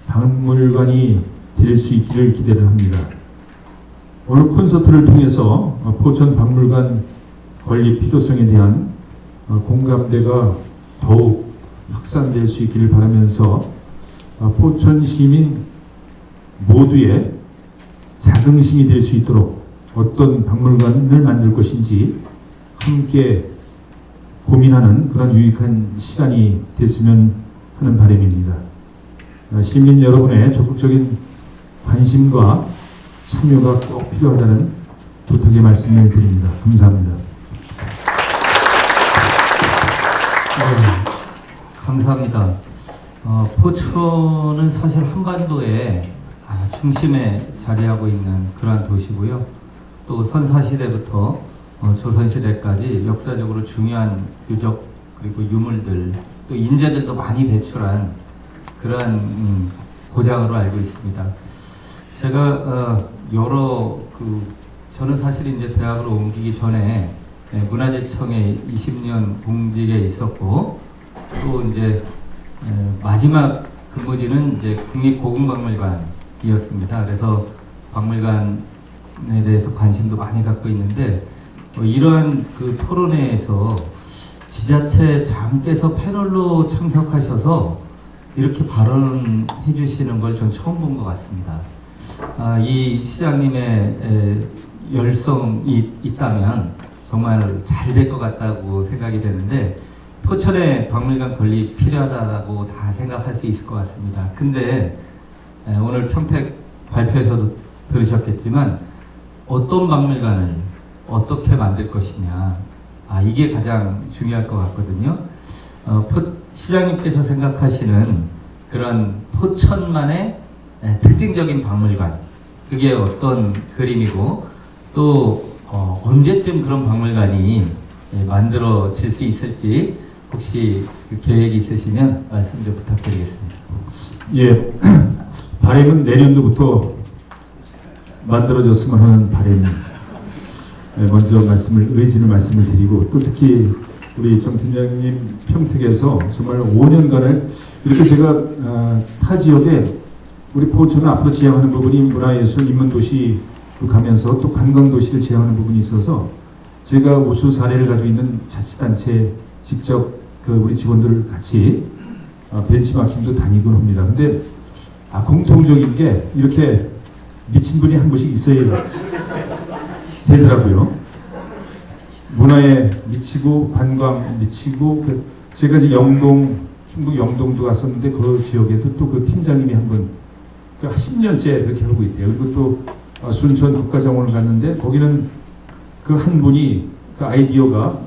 박물관이 될 수 있기를 기대를 합니다. 오늘 콘서트를 통해서 포천 박물관 건립 필요성에 대한 공감대가 더욱 확산될 수 있기를 바라면서 포천 시민 모두의 자긍심이 될 수 있도록 어떤 박물관을 만들 것인지 함께 고민하는 그런 유익한 시간이 됐으면 하는 바람입니다. 시민 여러분의 적극적인 관심과 참여가 꼭 필요하다는 부탁의 말씀을 드립니다. 감사합니다. 감사합니다. 포천은 사실 한반도의 중심에 자리하고 있는 그러한 도시고요. 또 선사시대부터 조선시대까지 역사적으로 중요한 유적 그리고 유물들 또 인재들도 많이 배출한 그러한 고장으로 알고 있습니다. 제가 저는 사실 이제 대학으로 옮기기 전에 문화재청에 20년 공직에 있었고 또 이제 마지막 근무지는 이제 국립고궁박물관이었습니다. 그래서 박물관에 대해서 관심도 많이 갖고 있는데 이러한 그 토론회에서 지자체 장께서 패널로 참석하셔서 이렇게 발언해 주시는 걸 전 처음 본 것 같습니다. 이 시장님의 열성이 있다면 정말 잘 될 것 같다고 생각이 되는데 포천에 박물관 건립 필요하다고 다 생각할 수 있을 것 같습니다. 근데 오늘 평택 발표에서도 들으셨겠지만 어떤 박물관을 어떻게 만들 것이냐 이게 가장 중요할 것 같거든요. 시장님께서 생각하시는 그런 포천만의 특징적인 박물관 그게 어떤 그림이고 또 언제쯤 그런 박물관이 만들어질 수 있을지 혹시 그 계획이 있으시면 말씀 좀 부탁드리겠습니다. 예, 바람은 내년도부터 만들어졌으면 하는 바람. 먼저 의지를 말씀을 드리고 또 특히 우리 정 팀장님 평택에서 정말 5년간을 이렇게 제가 타 지역에 우리 포천을 앞으로 지향하는 부분이 문화예술 인문도시 또 가면서 또 관광도시를 지향하는 부분이 있어서 제가 우수 사례를 가지고 있는 자치단체 직접 우리 직원들 같이 벤치마킹도 다니곤 합니다. 근데 공통적인 게 이렇게 미친 분이 한 분씩 있어야 되더라고요. 문화에 미치고 관광 미치고 제가 이제 영동 충북 영동도 갔었는데 그 지역에도 또 그 팀장님이 한 분 10년째 그렇게 하고 있대요. 그리고 또 순천 국가정원을 갔는데 거기는 그 한 분이 그 아이디어가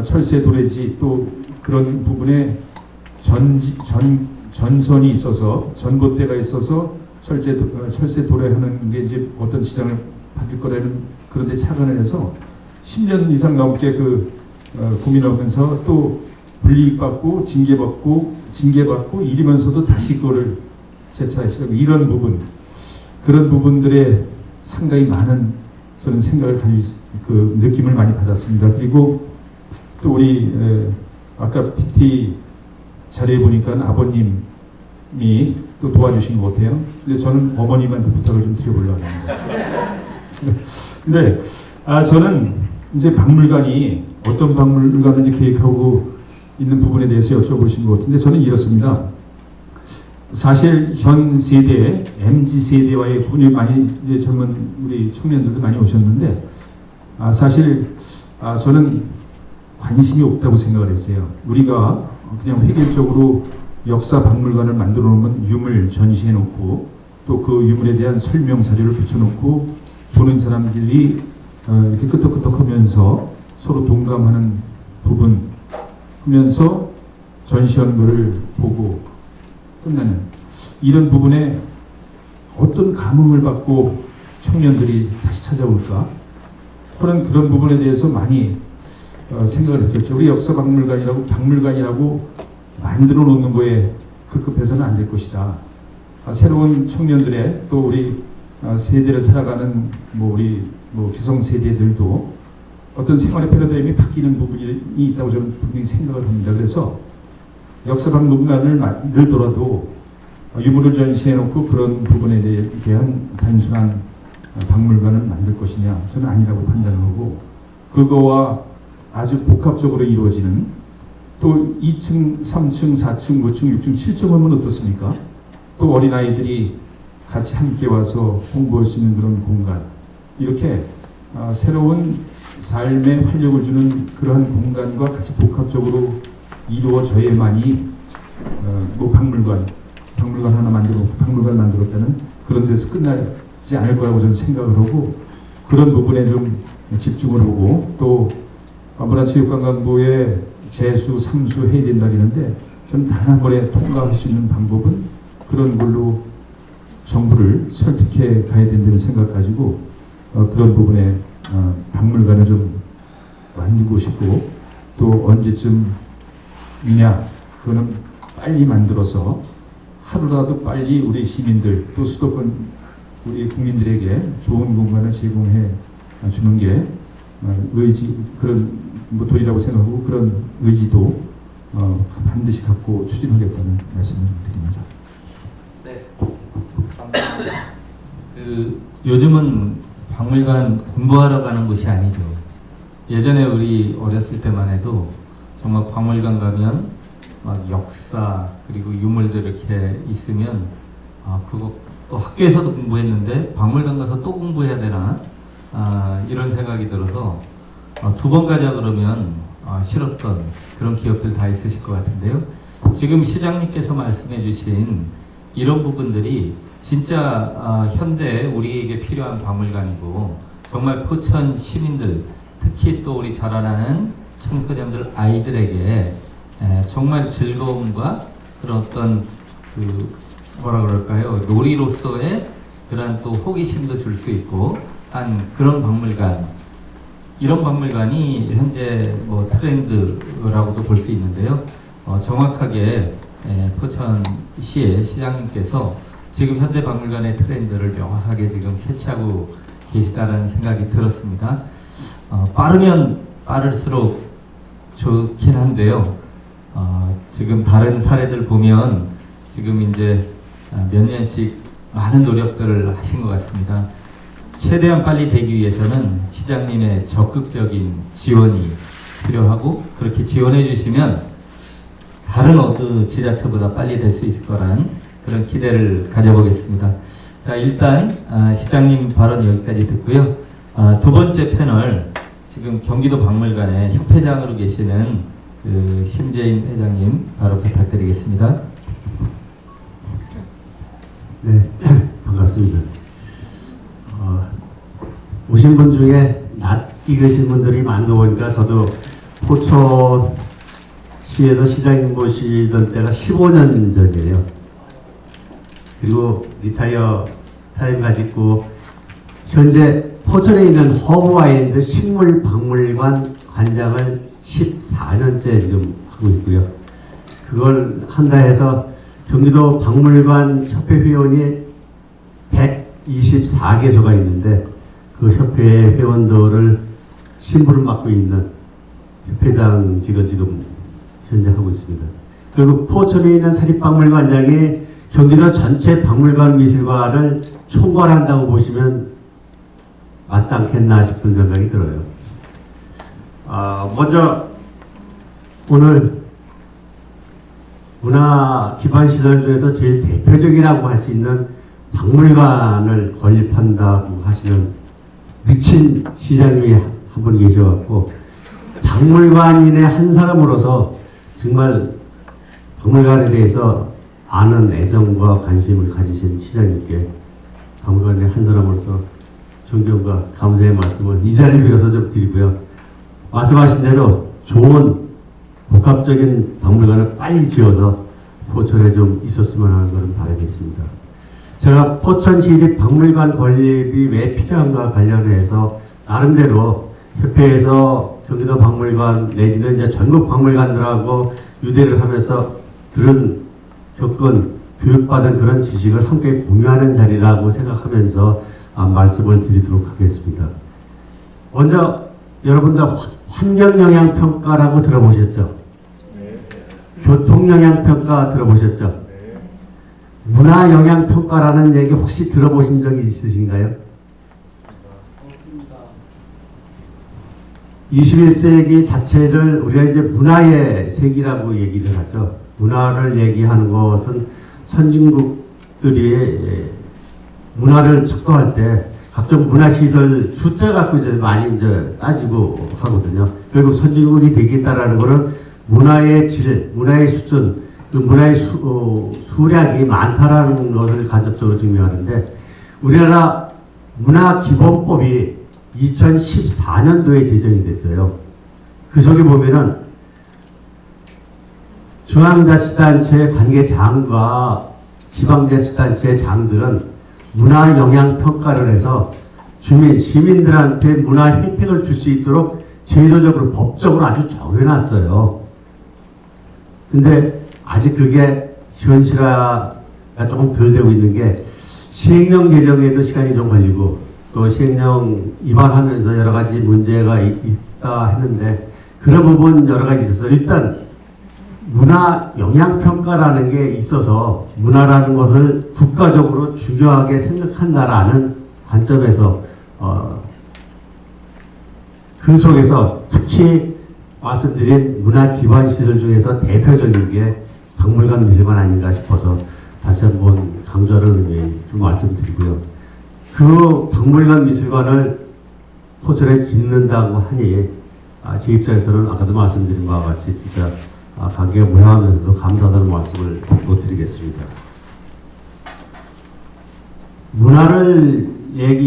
철새 도래지 또 그런 부분에 전선이 있어서 전봇대가 있어서 철새 도래하는 게 이제 어떤 시장을 받을 거라는 그런데 착안을 해서 10년 이상 넘게 고민하면서 또 불이익받고 징계받고 이러면서도 다시 그거를 재차시하고 이런 부분 그런 부분들에 상당히 많은 저는 생각을 가지고 느낌을 많이 받았습니다. 그리고 또 우리 아까 PT 자리에 보니까 아버님이 또 도와주신 것 같아요. 근데 저는 어머님한테 부탁을 좀 드려보려고 합니다. 근데 저는 이제 박물관이 어떤 박물관을 이제 계획하고 있는 부분에 대해서 여쭤보신 것 같은데 저는 이렇습니다. 사실 현 세대, MZ 세대와의 분이 많이 이제 젊은 우리 청년들도 많이 오셨는데 사실 저는 관심이 없다고 생각을 했어요. 우리가 그냥 획일적으로 역사 박물관을 만들어 놓으면 유물 전시해 놓고 또 그 유물에 대한 설명 자료를 붙여놓고 보는 사람들이 이렇게 끄떡끄떡하면서 서로 동감하는 부분 하면서 전시하는 것을 보고 끝나는 이런 부분에 어떤 감흥을 받고 청년들이 다시 찾아올까 하는 그런 부분에 대해서 많이 생각을 했었죠. 우리 역사 박물관이라고 만들어 놓는 거에 급급해서는 안 될 것이다. 새로운 청년들의 또 우리 세대를 살아가는 우리 기성 세대들도 어떤 생활의 패러다임이 바뀌는 부분이 있다고 저는 분명히 생각을 합니다. 그래서 역사 박물관을 만들더라도 유물을 전시해 놓고 그런 부분에 대한 단순한 박물관을 만들 것이냐 저는 아니라고 판단하고 그거와 아주 복합적으로 이루어지는 또 2층, 3층, 4층, 5층, 6층, 7층 하면 어떻습니까? 또 어린아이들이 같이 함께 와서 공부할 수 있는 그런 공간 이렇게 새로운 삶에 활력을 주는 그러한 공간과 같이 복합적으로 이루어져야만이 박물관 하나 박물관 만들었다는 그런 데서 끝나지 않을 거라고 저는 생각을 하고 그런 부분에 좀 집중을 하고 또 문화체육관광부의 재수, 삼수 해야 된다 그러는데 저는 단 한 번에 통과할 수 있는 방법은 그런 걸로 정부를 설득해 가야 된다는 생각 가지고 그런 부분에 박물관을 좀 만들고 싶고 또 언제쯤이냐 그거는 빨리 만들어서 하루라도 빨리 우리 시민들 또 수도권 우리 국민들에게 좋은 공간을 제공해 주는 게 의지 그런 모토이라고 생각하고 그런 의지도 반드시 갖고 추진하겠다는 말씀을 드립니다. 네. 요즘은 박물관 공부하러 가는 곳이 아니죠. 예전에 우리 어렸을 때만 해도 정말 박물관 가면 막 역사 그리고 유물들 이렇게 있으면 그거 또 학교에서도 공부했는데 박물관 가서 또 공부해야 되나 이런 생각이 들어서 두 번 가자 그러면 싫었던 그런 기억들 다 있으실 것 같은데요. 지금 시장님께서 말씀해 주신 이런 부분들이 진짜 현대 우리에게 필요한 박물관이고 정말 포천 시민들 특히 또 우리 자라나는 청소년들 아이들에게 정말 즐거움과 그런 어떤 뭐라 그럴까요? 놀이로서의 그런 또 호기심도 줄 수 있고 한 그런 박물관 이런 박물관이 현재 트렌드라고도 볼 수 있는데요. 정확하게 포천시의 시장님께서 지금 현대 박물관의 트렌드를 명확하게 지금 캐치하고 계시다라는 생각이 들었습니다. 빠르면 빠를수록 좋긴 한데요. 지금 다른 사례들 보면 지금 이제 몇 년씩 많은 노력들을 하신 것 같습니다. 최대한 빨리 되기 위해서는 시장님의 적극적인 지원이 필요하고, 그렇게 지원해 주시면 다른 어느 지자체보다 빨리 될 수 있을 거란 그런 기대를 가져보겠습니다. 자, 일단 시장님 발언 여기까지 듣고요. 두 번째 패널, 지금 경기도 박물관의 협회장으로 계시는 그 심재인 회장님 바로 부탁드리겠습니다. 네, 반갑습니다. 오신 분 중에 낯 익으신 분들이 많은 거 보니까 저도 포천시에서 시장님 모시던 때가 15년 전이에요. 그리고 리타이어 타임 가지고 현재 포천에 있는 허브와일드 식물박물관 관장을 14년째 지금 하고 있고요. 그걸 한다 해서 경기도 박물관 협회 회원이 124개소가 있는데 그 협회의 회원들을 심부름 맡고 있는 협회장직을 지금 현재 하고 있습니다. 그리고 포천에 있는 사립박물관장이 경기도 전체 박물관 미술관을 총괄한다고 보시면 맞지 않겠나 싶은 생각이 들어요. 먼저 오늘 문화 기반 시설 중에서 제일 대표적이라고 할 수 있는 박물관을 건립한다고 하시는 미친 시장님이 한 분 계셔갖고, 박물관인의 한 사람으로서 정말 박물관에 대해서 아는 애정과 관심을 가지신 시장님께 박물관의 한 사람으로서 존경과 감사의 말씀을 이 자리를 빌어서 좀 드리고요. 말씀하신 대로 좋은 복합적인 박물관을 빨리 지어서 포천에 좀 있었으면 하는 것은 바라겠습니다. 제가 포천시립 박물관 건립이 왜 필요한가 관련해서 나름대로 협회에서 경기도 박물관 내지는 이제 전국 박물관들하고 유대를 하면서 겪은 교육받은 그런 지식을 함께 공유하는 자리라고 생각하면서 말씀을 드리도록 하겠습니다. 먼저 여러분들 환경영향평가라고 들어보셨죠? 교통영향평가 들어보셨죠? 문화영향평가라는 얘기 혹시 들어보신 적이 있으신가요? 21세기 자체를 우리가 이제 문화의 세기라고 얘기를 하죠. 문화를 얘기하는 것은 선진국들이 문화를 척도할 때 각종 문화시설 숫자 갖고 이제 많이 이제 따지고 하거든요. 결국 선진국이 되겠다라는 것은 문화의 질, 문화의 수준, 그 문화의 수량이 많다라는 것을 간접적으로 증명하는데, 우리나라 문화기본법이 2014년도에 제정이 됐어요. 그 속에 보면은 중앙자치단체 관계장과 지방자치단체 장들은 문화 영향 평가를 해서 시민들한테 문화 혜택을 줄 수 있도록 제도적으로 법적으로 아주 정해놨어요. 근데 아직 그게 현실화가 조금 덜 되고 있는 게, 시행령 제정에도 시간이 좀 걸리고 또 시행령 위반하면서 여러 가지 문제가 있다 했는데, 그런 부분 여러 가지 있어서 일단 문화 영향평가라는 게 있어서 문화라는 것을 국가적으로 중요하게 생각한다라는 관점에서 그 속에서 특히 말씀드린 문화 기반 시설 중에서 대표적인 게 박물관 미술관 아닌가 싶어서 다시 한번 강조하는 의미 좀 말씀드리고요. 그 박물관 미술관을 포천에 짓는다고 하니 제 입장에서는 아까도 말씀드린 바와 같이 진짜 관계가 무량하면서도 감사하다는 말씀을 꼭 드리겠습니다. 문화를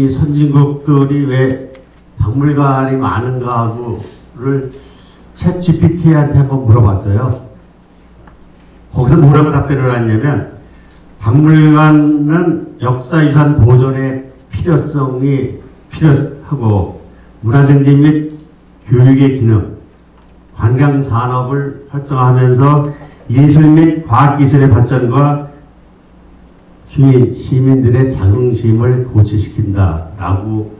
선진국들이 왜 박물관이 많은가 하고를 챗 GPT한테 한번 물어봤어요. 거기서 뭐라고 답변을 하냐면, 박물관은 역사유산 보존의 필요성이 필요하고 문화정책 및 교육의 기능, 관광산업을 활성화하면서 예술 및 과학기술의 발전과 시민들의 자긍심을 고취시킨다라고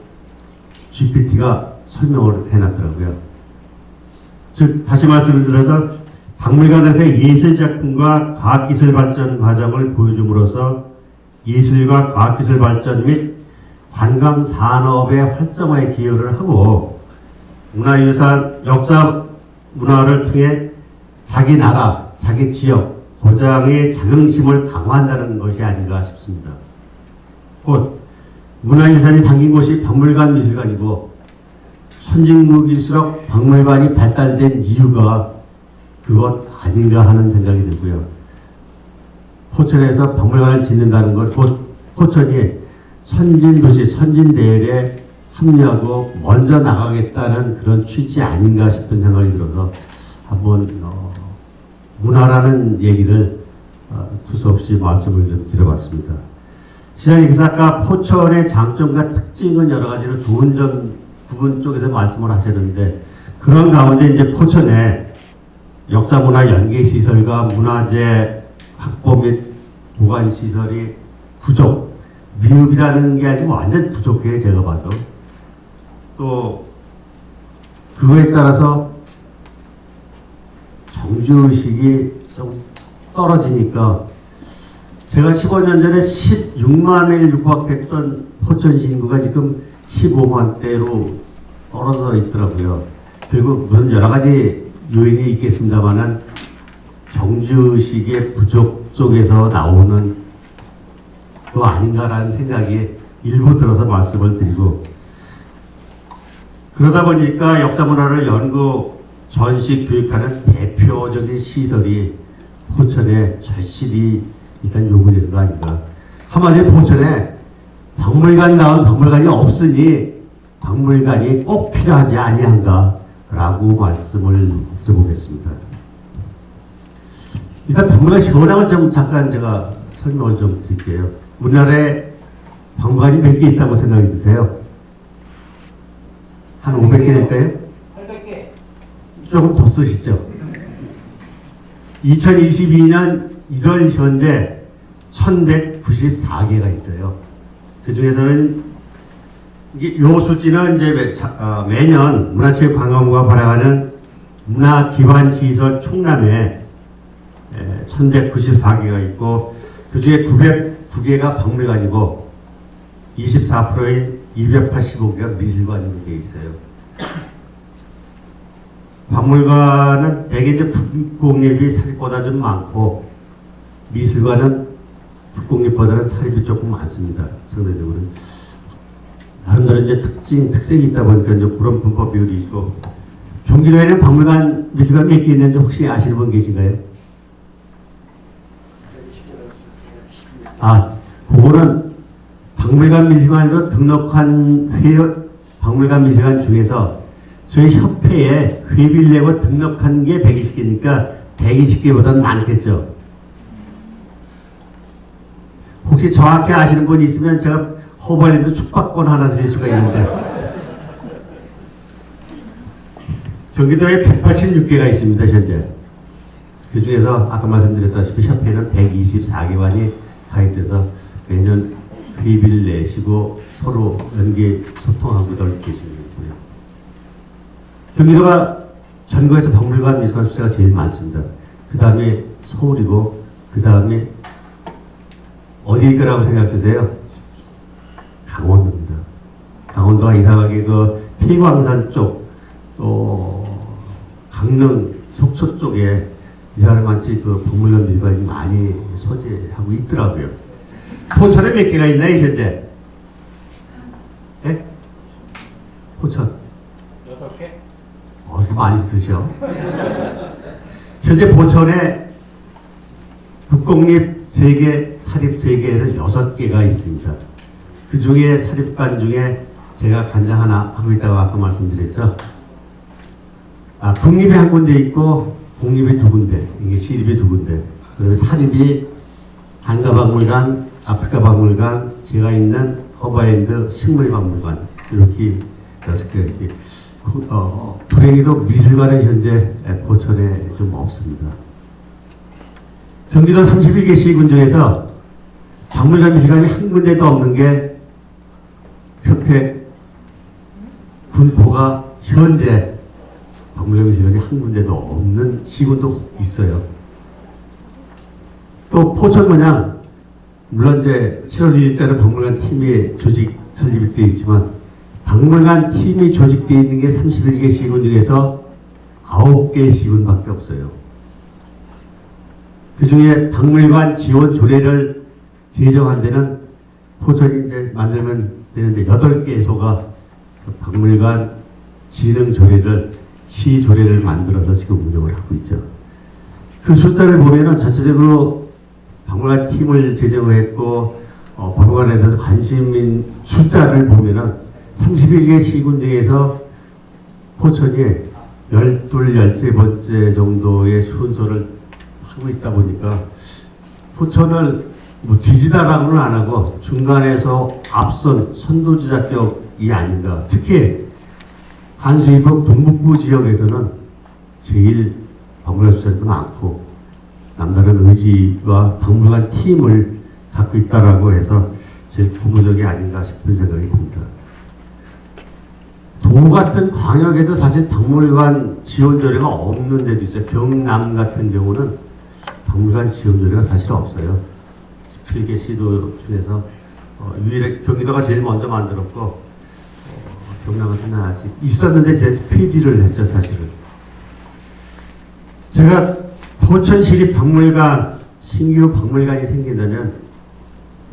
GPT가 설명을 해놨더라고요. 즉 다시 말씀을 드려서 박물관에서 예술작품과 과학기술 발전 과정을 보여줌으로써 예술과 과학기술 발전 및 관광 산업의 활성화에 기여를 하고 문화유산 역사 문화를 통해 자기 나라, 자기 지역, 고장의 자긍심을 강화한다는 것이 아닌가 싶습니다. 곧 문화유산이 담긴 곳이 박물관 미술관이고 선진국일수록 박물관이 발달된 이유가 그것 아닌가 하는 생각이 들고요. 포천에서 박물관을 짓는다는 것, 곧 포천이 선진도시, 선진대열에 합류하고 먼저 나가겠다는 그런 취지 아닌가 싶은 생각이 들어서 한번 문화라는 얘기를 두서없이 말씀을 좀 드려봤습니다. 시장님께서 아까 포천의 장점과 특징은 여러 가지로 좋은 점 부분 쪽에서 말씀을 하셨는데 그런 가운데 이제 포천에 역사문화 연계시설과 문화재 확보 및 보관시설이 부족, 미흡이라는 게 아니고 완전 부족해요. 제가 봐도. 또 그거에 따라서 정주의식이 좀 떨어지니까 제가 15년 전에 16만을 육박했던 포천시 인구가 지금 15만 대로 떨어져 있더라고요. 그리고 물론 여러 가지 요인이 있겠습니다만은 정주의식의 부족 쪽에서 나오는 거 아닌가라는 생각이 일부 들어서 말씀을 드리고 그러다 보니까 역사문화를 연구, 전시, 교육하는 대표적인 시설이 포천에 절실히 일단 요구되는 거 아닌가. 한마디로 포천에 박물관다운 박물관이 없으니 박물관이 꼭 필요하지 아니한가 라고 말씀을 드려보겠습니다. 일단 박물관 현황을 좀 잠깐 제가 설명을 좀 드릴게요. 우리나라에 박물관이 몇 개 있다고 생각이 드세요? 한 500개 될까요? 800개. 조금 더 쓰시죠. 2022년 1월 현재 1194개가 있어요. 그 중에서는 이게 요 수치는 이제 매년 문화체육관광부가 발행하는 문화기반시설 총람에 1194개가 있고 그 중에 909개가 박물관이고 24%인 285개가 미술관으로 되어 있어요. 박물관은 대개 이제 국공립이 사립보다 좀 많고 미술관은 국공립보다는 사립이 조금 많습니다. 상대적으로. 나름대로 이제 특색이 있다 보니까 이제 그런 분법 비율이 있고 경기도에는 박물관, 미술관 몇 개 있는지 혹시 아시는 분 계신가요? 그거는 박물관 미술관으로 등록한 박물관 미술관 중에서 저희 협회에 회비를 내고 등록한 게 120개니까 120개보다는 많겠죠. 혹시 정확히 아시는 분이 있으면 제가 호반에도 축박권 하나 드릴 수가 있는데 경기도에 186개가 있습니다. 현재. 그 중에서 아까 말씀드렸다시피 협회는 124개만이 가입돼서 매년 회비를 내시고 서로 연계 소통하고 계십니다. 경기도가 전국에서 박물관, 미술관 숫자가 제일 많습니다. 그 다음에 서울이고 그 다음에 어디일 거라고 생각되세요? 강원도입니다. 강원도가 이상하게 그 폐광산 쪽, 또 강릉, 속초 쪽에 이사람한테 그 박물관 미술관이 많이 소재하고 있더라고요. 포천에 몇 개가 있나요, 현재? 네? 포천. 6개? 이렇게 많이 쓰셔. 현재 포천에 국공립 3개, 사립 3개에서 6개가 있습니다. 그 중에 사립관 중에 제가 관장 하나 하고 있다고 아까 말씀드렸죠. 국립이 한 군데 있고 공립이 2군데, 이게 시립이 2군데, 그다음에 사립이 한가박물관, 아프리카박물관, 제가 있는 허바랜드 식물박물관 이렇게 6개. 불행히도 미술관은 현재 포천에 좀 없습니다. 경기도 31개 시군 중에서 박물관 미술관이 한 군데도 없는 게 평택 군포가 현재 박물관 미술관이 한 군데도 없는 시군도 있어요. 또 포천 모양 물론 이제 7월 1일자는 박물관 팀이 조직 설립이 되어 있지만 박물관 팀이 조직되어 있는 게 31개 시군 중에서 9개 시군밖에 없어요. 그 중에 박물관 지원 조례를 제정한 데는 포천이 이제 만들면 되는데 8개소가 박물관 진흥 조례를 시 조례를 만들어서 지금 운영을 하고 있죠. 그 숫자를 보면은 전체적으로 박물관 팀을 제정했고 박물관에 대해서 관심인 숫자를 보면은 31개 시군 중에서 포천이 12, 13번째 정도의 순서를 하고 있다 보니까 포천을 뭐 뒤지다라고는 안 하고 중간에서 앞선 선두주자격이 아닌가. 특히 한수이북 동북부 지역에서는 제일 박물관 숫자도 많고 남다른 의지와 박물관 팀을 갖고 있다라고 해서 제일 고무적이 아닌가 싶은 생각이 듭니다. 도 같은 광역에도 사실 박물관 지원 조례가 없는 데도 있어요. 경남 같은 경우는 박물관 지원 조례가 사실 없어요. 17개 시도 중에서 유일하게 경기도가 제일 먼저 만들었고 경남 같은 데는 아직 있었는데 제가 폐지를 했죠, 사실은. 제가 포천시립박물관 신규 박물관이 생긴다면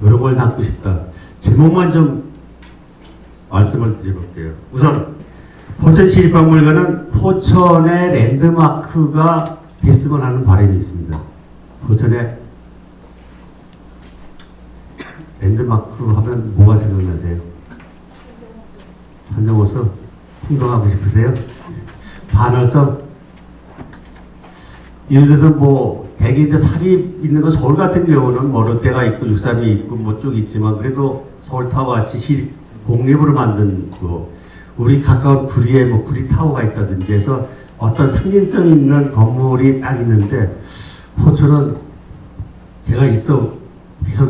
여러 걸 담고 싶다. 제목만 좀 말씀을 드려볼게요. 우선 포천시립박물관은 포천의 랜드마크가 됐으면 하는 바람이 있습니다. 포천의 랜드마크 하면 뭐가 생각나세요? 산정호수? 풍경하고 싶으세요? 반월섬? 예를 들어서 뭐 대개인데 살이 있는 거 서울 같은 경우는 뭐 롯데가 있고 63이 있고 뭐 쭉 있지만 그래도 서울타워 같이 공립으로 만든 거 우리 가까운 구리에 뭐 구리타워가 있다든지 해서 어떤 상징성 있는 건물이 딱 있는데 포천은 제가 계속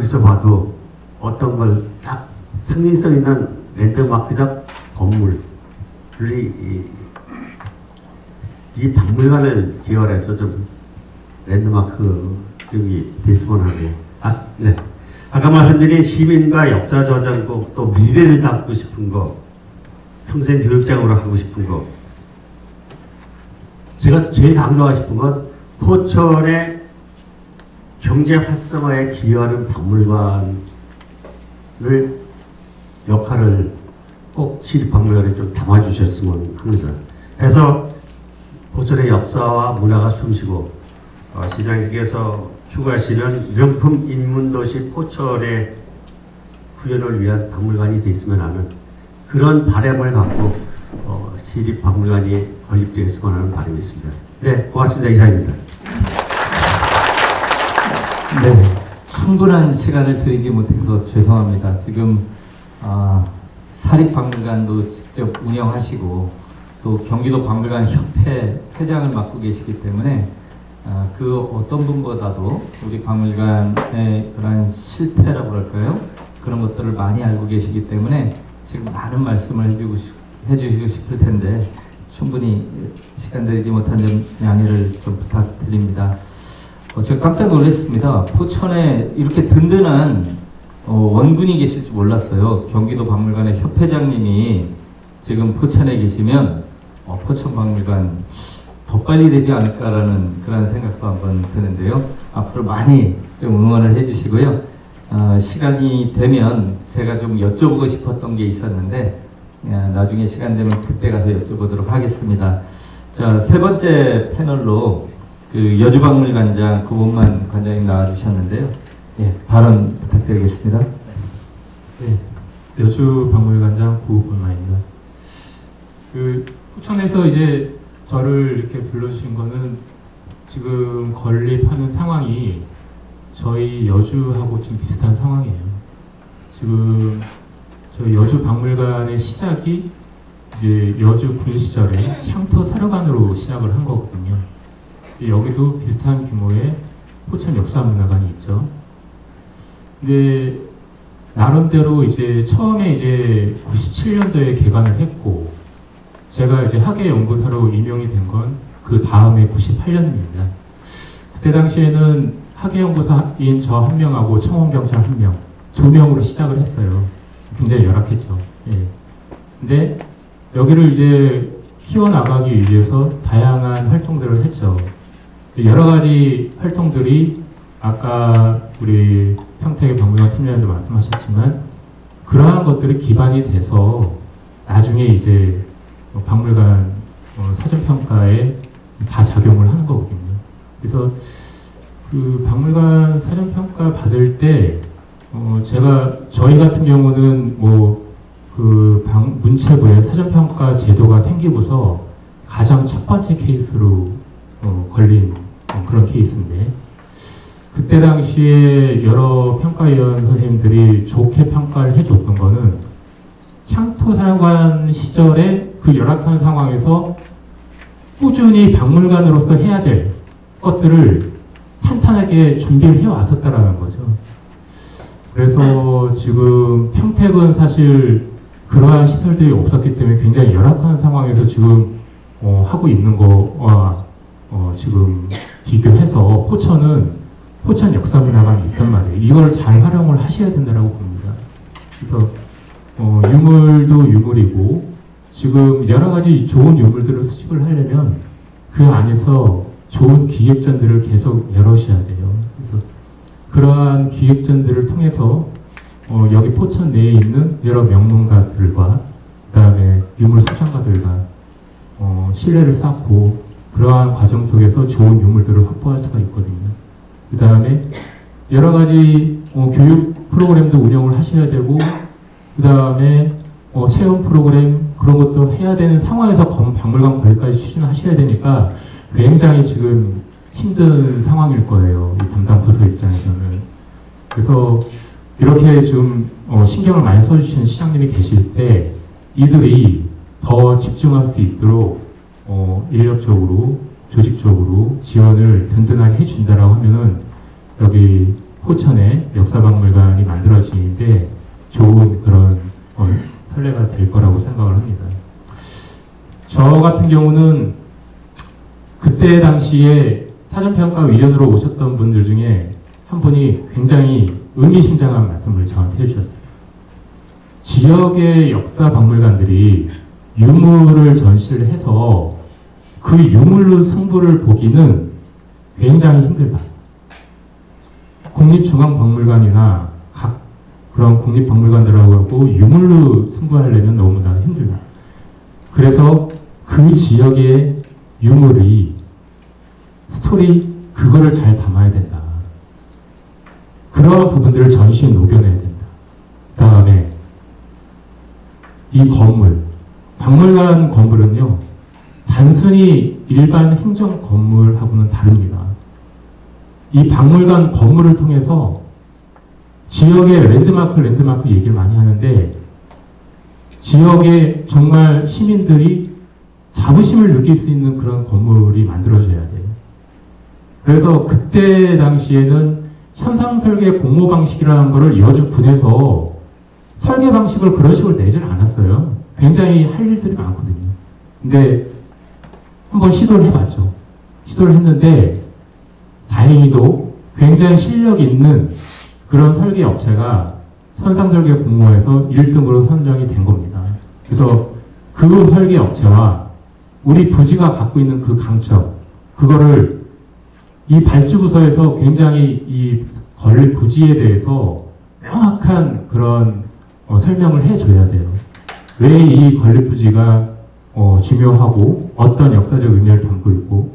있어 봐도 어떤 걸 딱 상징성 있는 랜드마크적 건물이 이 박물관을 기원해서 좀 랜드마크 여기 됐으면 하고 네. 아까 말씀드린 시민과 역사 저장국 또 미래를 담고 싶은 거 평생 교육장으로 하고 싶은 거 제가 제일 강조하고 싶은 건 포천의 경제 활성화에 기여하는 박물관을 역할을 꼭 시립박물관에 좀 담아주셨으면 합니다. 그래서 포천의 역사와 문화가 숨쉬고 시장님께서 추구하시는 명품 인문도시 포천의 구현을 위한 박물관이 되었으면 하는 그런 바람을 갖고 시립박물관이 건립되었으면 하는 바람이 있습니다. 네, 고맙습니다. 이상입니다. 네, 충분한 시간을 드리지 못해서 죄송합니다. 지금 사립박물관도 직접 운영하시고 또 경기도 박물관 협회 회장을 맡고 계시기 때문에 그 어떤 분보다도 우리 박물관의 그런 실태라고 그럴까요? 그런 것들을 많이 알고 계시기 때문에 지금 많은 말씀을 해주시고 싶을 텐데 충분히 시간 드리지 못한 점 양해를 좀 부탁드립니다. 제가 깜짝 놀랐습니다. 포천에 이렇게 든든한 원군이 계실 줄 몰랐어요. 경기도 박물관의 협회장님이 지금 포천에 계시면 포천 박물관 더 빨리 되지 않을까라는 그런 생각도 한번 드는데요. 앞으로 많이 좀 응원을 해주시고요. 시간이 되면 제가 좀 여쭤보고 싶었던 게 있었는데 나중에 시간 되면 그때 가서 여쭤보도록 하겠습니다. 자, 세 번째 패널로 그 여주박물관장 구본만 관장님 나와주셨는데요. 예, 발언 부탁드리겠습니다. 네, 여주박물관장 구본만입니다. 그 포천에서 이제 저를 이렇게 불러주신 거는 지금 건립하는 상황이 저희 여주하고 좀 비슷한 상황이에요. 지금 저희 여주박물관의 시작이 이제 여주 군 시절에 향토 사료관으로 시작을 한 거거든요. 여기도 비슷한 규모의 포천 역사문화관이 있죠. 근데 나름대로 이제 처음에 이제 97년도에 개관을 했고 제가 이제 학예 연구사로 임명이 된 건 그 다음에 98년입니다. 그때 당시에는 학예 연구사인 저 한 명하고 청원경찰 한 명, 두 명으로 시작을 했어요. 굉장히 열악했죠. 예. 근데 여기를 이제 키워나가기 위해서 다양한 활동들을 했죠. 여러 가지 활동들이 아까 우리 평택의 박물관 팀장님도 말씀하셨지만 그러한 것들이 기반이 돼서 나중에 이제 박물관 사전평가에 다 작용을 하는 거거든요. 그래서 그 박물관 사전평가 받을 때 저희 같은 경우는 문체부에 사전평가 제도가 생기고서 가장 첫 번째 케이스로 걸린 그런 케이스인데 그때 당시에 여러 평가위원 선생님들이 좋게 평가를 해줬던 거는 향토사관 시절에 그 열악한 상황에서 꾸준히 박물관으로서 해야 될 것들을 탄탄하게 준비를 해왔었다라는 거죠. 그래서 지금 평택은 사실 그러한 시설들이 없었기 때문에 굉장히 열악한 상황에서 지금 하고 있는 거와 지금 비교해서 포천 역사문화관이 있단 말이에요. 이걸 잘 활용을 하셔야 된다고 봅니다. 그래서 유물도 유물이고 지금 여러 가지 좋은 유물들을 수집을 하려면 그 안에서 좋은 기획전들을 계속 열어셔야 돼요. 그래서 그러한 기획전들을 통해서 여기 포천 내에 있는 여러 명문가들과 그다음에 유물 소장가들과 신뢰를 쌓고 그러한 과정 속에서 좋은 유물들을 확보할 수가 있거든요. 그 다음에 여러 가지 교육 프로그램도 운영을 하셔야 되고 그 다음에 체험 프로그램 그런 것도 해야 되는 상황에서 박물관 관리까지 추진하셔야 되니까 굉장히 지금 힘든 상황일 거예요. 이 담당 부서 입장에서는. 그래서 이렇게 좀 신경을 많이 써주시는 시장님이 계실 때 이들이 더 집중할 수 있도록 인력적으로 조직적으로 지원을 든든하게 해준다라고 하면은 여기 포천에 역사박물관이 만들어지는데 좋은 그런 선례가 될 거라고 생각을 합니다. 저 같은 경우는 그때 당시에 사전평가위원으로 오셨던 분들 중에 한 분이 굉장히 의미심장한 말씀을 저한테 해주셨어요. 지역의 역사박물관들이 유물을 전시를 해서 그 유물로 승부를 보기는 굉장히 힘들다. 국립중앙박물관이나 각 그런 국립박물관들하고 유물로 승부하려면 너무나 힘들다. 그래서 그 지역의 유물이 스토리 그거를 잘 담아야 된다. 그런 부분들을 전시에 녹여내야 된다. 그 다음에 이 건물, 박물관 건물은요 단순히 일반 행정 건물하고는 다릅니다. 이 박물관 건물을 통해서 지역의 랜드마크 얘기를 많이 하는데 지역의 정말 시민들이 자부심을 느낄 수 있는 그런 건물이 만들어져야 돼요. 그래서 그때 당시에는 현상설계 공모 방식이라는 것을 여주군에서 설계 방식을 그런 식으로 내질 않았어요. 굉장히 할 일들이 많거든요. 근데 한번 시도를 해봤죠. 시도를 했는데 다행히도 굉장히 실력 있는 그런 설계 업체가 현상설계 공모에서 1등으로 선정이 된 겁니다. 그래서 그 설계 업체와 우리 부지가 갖고 있는 그 강점, 그거를 이 발주부서에서 굉장히 이 건립 부지에 대해서 명확한 그런 설명을 해줘야 돼요. 왜 이 건립 부지가 중요하고 어떤 역사적 의미를 담고 있고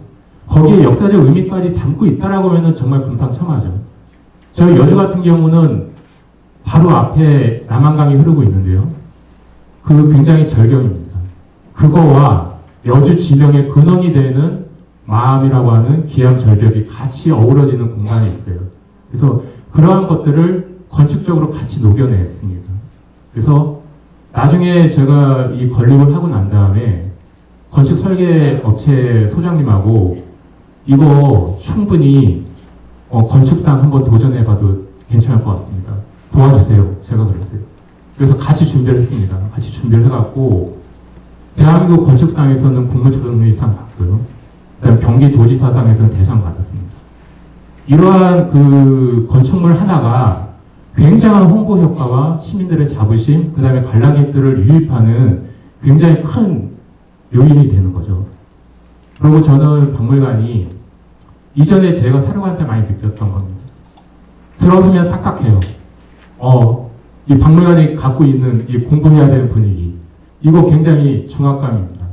거기에 역사적 의미까지 담고 있다라고 하면 정말 금상첨화죠. 저희 여주 같은 경우는 바로 앞에 남한강이 흐르고 있는데요. 그 굉장히 절경입니다. 그거와 여주 지명의 근원이 되는 마암이라고 하는 기암 절벽이 같이 어우러지는 공간에 있어요. 그래서 그러한 것들을 건축적으로 같이 녹여냈습니다. 그래서 나중에 제가 이 건립을 하고 난 다음에 건축 설계 업체 소장님하고 이거 충분히 건축상 한번 도전해봐도 괜찮을 것 같습니다. 도와주세요. 제가 그랬어요. 그래서 같이 준비를 했습니다. 같이 준비를 해갖고 대한민국 건축상에서는 국무총리상 받고요. 그다음에 경기도지사상에서는 대상 받았습니다. 이러한 그 건축물 하나가 굉장한 홍보 효과와 시민들의 자부심, 그 다음에 관람객들을 유입하는 굉장히 큰 요인이 되는 거죠. 그리고 저는 박물관이 이전에 제가 사령관 때 많이 느꼈던 겁니다. 들어서면 딱딱해요. 이 박물관이 갖고 있는 이 공부해야 되는 분위기, 이거 굉장히 중압감입니다.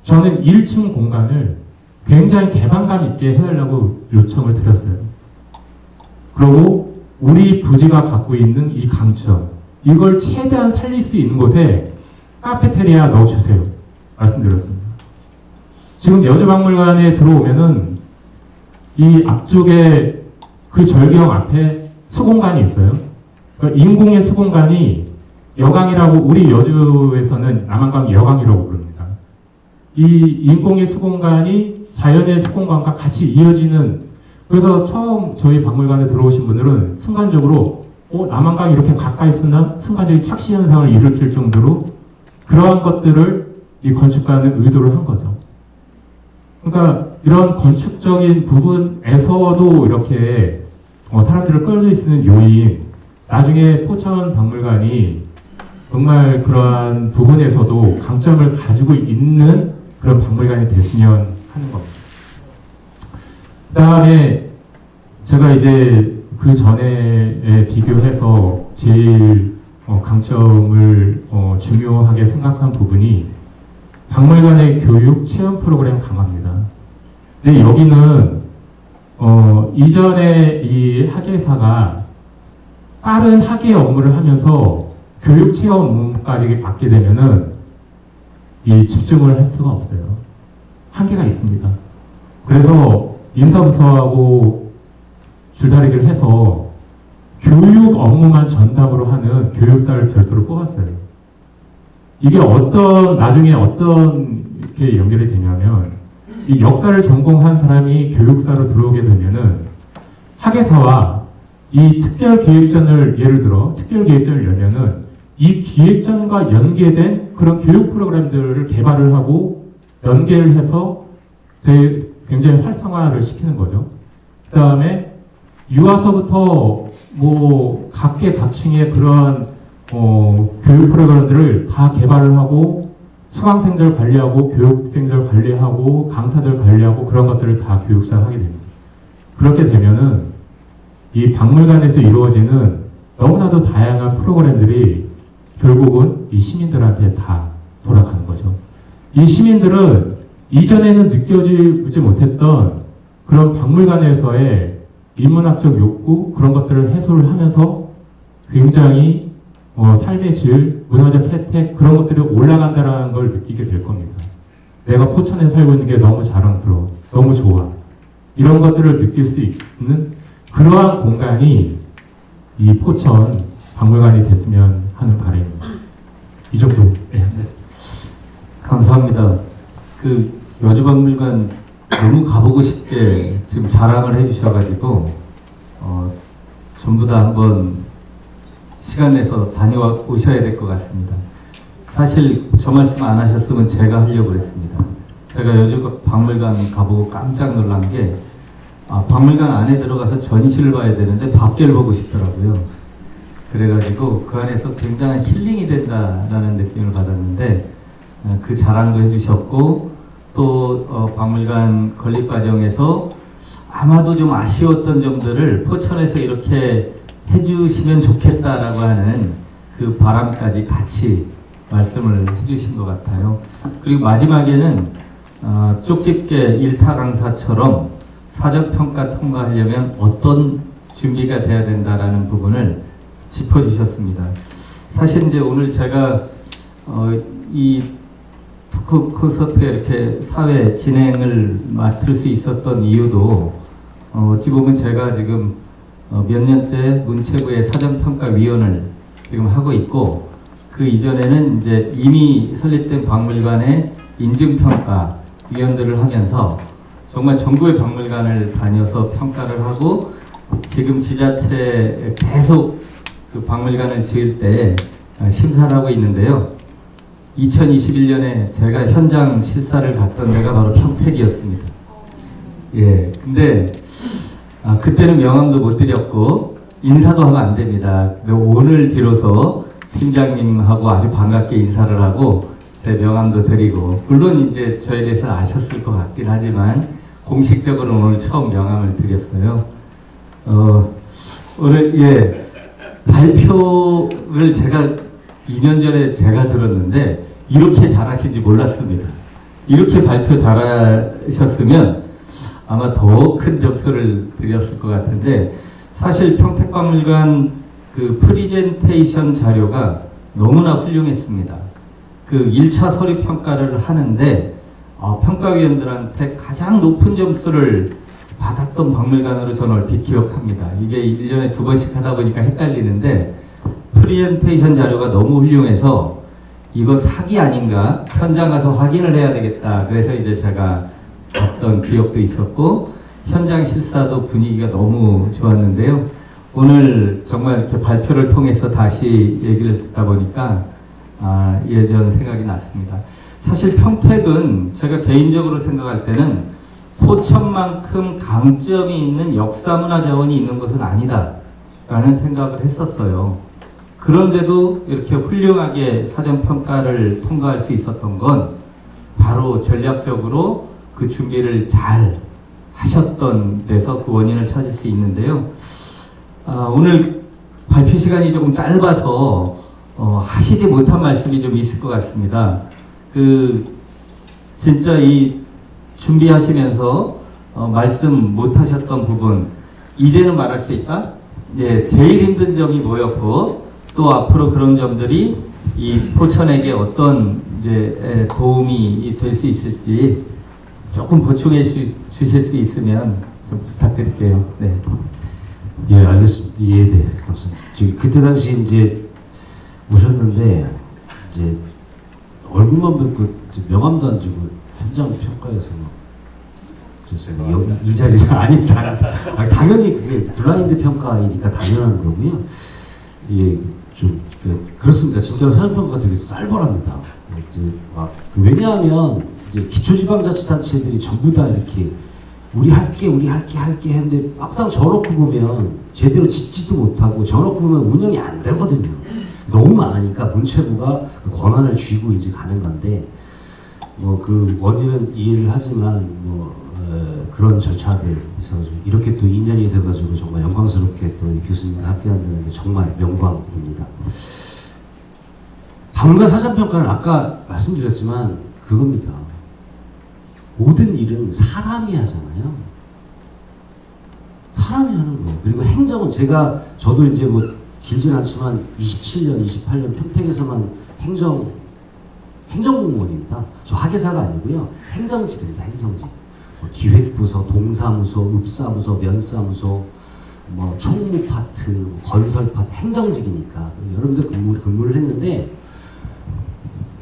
저는 1층 공간을 굉장히 개방감 있게 해달라고 요청을 드렸어요. 그리고 우리 부지가 갖고 있는 이 강점, 이걸 최대한 살릴 수 있는 곳에 카페테리아 넣어주세요. 말씀드렸습니다. 지금 여주박물관에 들어오면은 이 앞쪽에 그 절경 앞에 수공간이 있어요. 그러니까 인공의 수공간이 여강이라고, 우리 여주에서는 남한강 여강이라고 부릅니다. 이 인공의 수공간이 자연의 수공간과 같이 이어지는, 그래서 처음 저희 박물관에 들어오신 분들은 순간적으로 남한강이 이렇게 가까이 있었나? 순간적인 착시 현상을 일으킬 정도로 그러한 것들을 이 건축가는 의도를 한 거죠. 그러니까 이런 건축적인 부분에서도 이렇게 사람들을 끌어들일 수 있는 요인, 나중에 포천 박물관이 정말 그러한 부분에서도 강점을 가지고 있는 그런 박물관이 됐으면 하는 겁니다. 그 다음에 제가 이제 그 전에 비교해서 제일 강점을 중요하게 생각한 부분이 박물관의 교육 체험 프로그램 강화입니다. 근데 여기는 이전에 이 학예사가 다른 학예 업무를 하면서 교육 체험 업무까지 맡게 되면은 이 집중을 할 수가 없어요. 한계가 있습니다. 그래서 인사부서하고 줄다리기를 해서 교육 업무만 전담으로 하는 교육사를 별도로 뽑았어요. 이게 나중에 어떤 이렇게 연결이 되냐면, 이 역사를 전공한 사람이 교육사로 들어오게 되면은 학예사와 이 특별기획전을, 예를 들어 특별기획전을 열면은 이 기획전과 연계된 그런 교육 프로그램들을 개발을 하고 연계를 해서 굉장히 활성화를 시키는 거죠. 그 다음에 유아서부터 각계각층의 그런 교육 프로그램들을 다 개발을 하고 수강생들 관리하고 교육생들 관리하고 강사들 관리하고 그런 것들을 다 교육사가 하게 됩니다. 그렇게 되면은 이 박물관에서 이루어지는 너무나도 다양한 프로그램들이 결국은 이 시민들한테 다 돌아가는 거죠. 이 시민들은 이전에는 느껴지지 못했던 그런 박물관에서의 인문학적 욕구, 그런 것들을 해소를 하면서 굉장히 삶의 질, 문화적 혜택, 그런 것들이 올라간다는 걸 느끼게 될 겁니다. 내가 포천에 살고 있는 게 너무 자랑스러워, 너무 좋아, 이런 것들을 느낄 수 있는 그러한 공간이 이 포천 박물관이 됐으면 하는 바람입니다. 이 정도. 네. 감사합니다. 그 여주박물관 너무 가보고 싶게 지금 자랑을 해주셔가지고 전부 다 한번 시간 내서 다녀오셔야 될 것 같습니다. 사실 저 말씀 안 하셨으면 제가 하려고 그랬습니다. 제가 여주박물관 가보고 깜짝 놀란 게 박물관 안에 들어가서 전시를 봐야 되는데 밖을 보고 싶더라고요. 그래가지고 그 안에서 굉장한 힐링이 된다라는 느낌을 받았는데 그 자랑도 해주셨고 또 박물관 건립 과정에서 아마도 좀 아쉬웠던 점들을 포천에서 이렇게 해주시면 좋겠다라고 하는 그 바람까지 같이 말씀을 해주신 것 같아요. 그리고 마지막에는 쪽집게 1타 강사처럼 사전평가 통과하려면 어떤 준비가 돼야 된다라는 부분을 짚어주셨습니다. 사실 이제 오늘 제가 이 토크 콘서트에 이렇게 사회 진행을 맡을 수 있었던 이유도 어찌 보면 제가 지금 몇 년째 문체부의 사전평가위원을 지금 하고 있고 그 이전에는 이제 이미 설립된 박물관의 인증평가 위원들을 하면서 정말 전국의 박물관을 다녀서 평가를 하고 지금 지자체 계속 그 박물관을 지을 때 심사를 하고 있는데요. 2021년에 제가 현장 실사를 갔던 데가 바로 평택이었습니다. 예, 근데 그때는 명함도 못 드렸고 인사도 하면 안 됩니다. 근데 오늘 비로소 팀장님하고 아주 반갑게 인사를 하고 제 명함도 드리고, 물론 이제 저에 대해서 아셨을 것 같긴 하지만 공식적으로 오늘 처음 명함을 드렸어요. 오늘 발표를 제가 2년 전에 제가 들었는데 이렇게 잘하신지 몰랐습니다. 이렇게 발표 잘하셨으면 아마 더 큰 점수를 드렸을 것 같은데, 사실 평택박물관 그 프리젠테이션 자료가 너무나 훌륭했습니다. 그 1차 서류 평가를 하는데 평가위원들한테 가장 높은 점수를 받았던 박물관으로 저는 얼핏 기억합니다. 이게 1년에 2번씩 하다 보니까 헷갈리는데, 프리젠테이션 자료가 너무 훌륭해서 이거 사기 아닌가, 현장 가서 확인을 해야 되겠다. 그래서 이제 제가 갔던 기억도 있었고, 현장 실사도 분위기가 너무 좋았는데요. 오늘 정말 이렇게 발표를 통해서 다시 얘기를 듣다 보니까 예전 생각이 났습니다. 사실 평택은 제가 개인적으로 생각할 때는 포천만큼 강점이 있는 역사문화자원이 있는 것은 아니다 라는 생각을 했었어요. 그런데도 이렇게 훌륭하게 사전평가를 통과할 수 있었던 건 바로 전략적으로 그 준비를 잘 하셨던 데서 그 원인을 찾을 수 있는데요. 오늘 발표 시간이 조금 짧아서 하시지 못한 말씀이 좀 있을 것 같습니다. 진짜 이 준비하시면서 말씀 못 하셨던 부분, 이제는 말할 수 있다? 네, 제일 힘든 점이 뭐였고, 또 앞으로 그런 점들이 이 포천에게 어떤 이제 도움이 될 수 있을지 조금 보충해 주실 수 있으면 좀 부탁드릴게요. 네. 예, 알겠습니다. 예, 네, 감사합니다. 저기 그때 당시 이제 오셨는데 이제 얼굴만 뵙고 명함도 안 주고 현장 평가에서 그랬어요. 이 자리에서 아니다. 당연히 그게 블라인드 평가이니까 당연한 거고요. 예, 좀 그렇습니다. 진짜로 사전 평가가 되게 쌀벌합니다. 이제 왜냐하면 이제 기초지방자치단체들이 전부 다 이렇게 우리 할게 했는데 막상 저놓고 보면 제대로 짓지도 못하고 저놓고 보면 운영이 안 되거든요. 너무 많으니까 문체부가 그 권한을 쥐고 이제 가는 건데, 그 원인은 이해를 하지만 그런 절차들에서 이렇게 또 인연이 돼가지고 정말 영광스럽게 또 교수님과 함께한다는 게 정말 영광입니다. 박물관 사전평가는 아까 말씀드렸지만 그겁니다. 모든 일은 사람이 하잖아요. 사람이 하는 거예요. 그리고 행정은 저도 이제 길진 않지만 27년, 28년 평택에서만 행정공무원입니다. 저 학예사가 아니고요. 행정직입니다. 행정직. 기획부서, 동사무소, 읍사무소, 면사무소, 총무파트, 건설파트, 행정직이니까 여러분들 근무를 했는데,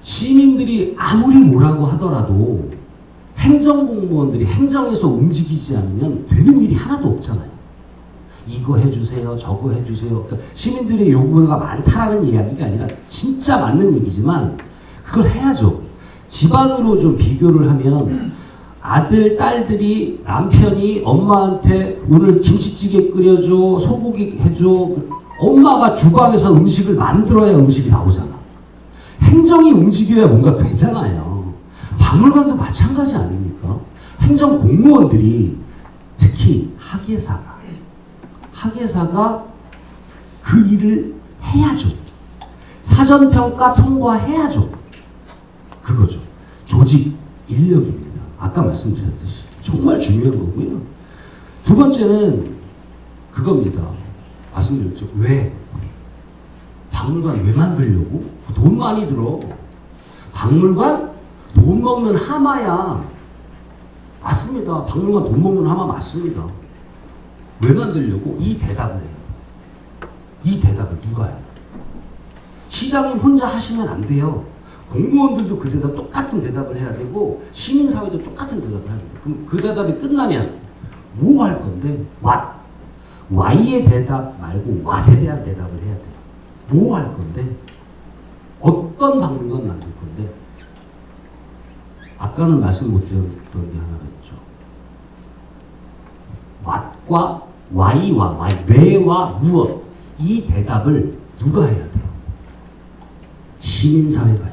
시민들이 아무리 뭐라고 하더라도 행정공무원들이 행정에서 움직이지 않으면 되는 일이 하나도 없잖아요. 이거 해주세요, 저거 해주세요. 그러니까 시민들의 요구가 많다라는 이야기가 아니라 진짜 맞는 얘기지만 그걸 해야죠. 집안으로 좀 비교를 하면 아들, 딸들이, 남편이 엄마한테 오늘 김치찌개 끓여줘, 소고기 해줘. 엄마가 주방에서 음식을 만들어야 음식이 나오잖아. 행정이 움직여야 뭔가 되잖아요. 박물관도 마찬가지 아닙니까? 행정 공무원들이, 특히 학예사가 그 일을 해야죠. 사전평가 통과해야죠. 그거죠. 조직 인력입니다. 아까 말씀드렸듯이 정말 중요한 거고요. 두 번째는 그겁니다. 말씀드렸죠. 왜? 박물관 왜 만들려고? 돈 많이 들어. 박물관 돈 먹는 하마야. 맞습니다. 박물관 돈 먹는 하마 맞습니다. 왜 만들려고? 이 대답을 해요. 이 대답을 누가 해요? 시장님 혼자 하시면 안 돼요. 공무원들도 그 대답 똑같은 대답을 해야 되고 시민사회도 똑같은 대답을 해야 돼요. 그럼 그 대답이 끝나면 뭐 할 건데? What? Why의 대답 말고 what에 대한 대답을 해야 돼요. 뭐 할 건데? 어떤 박물관 만들 건데? 아까는 말씀 못 드렸던 게 하나가 있죠. what과 why와 왜와 무엇 이 대답을 누가 해야 돼요? 시민사회가 해야 돼요.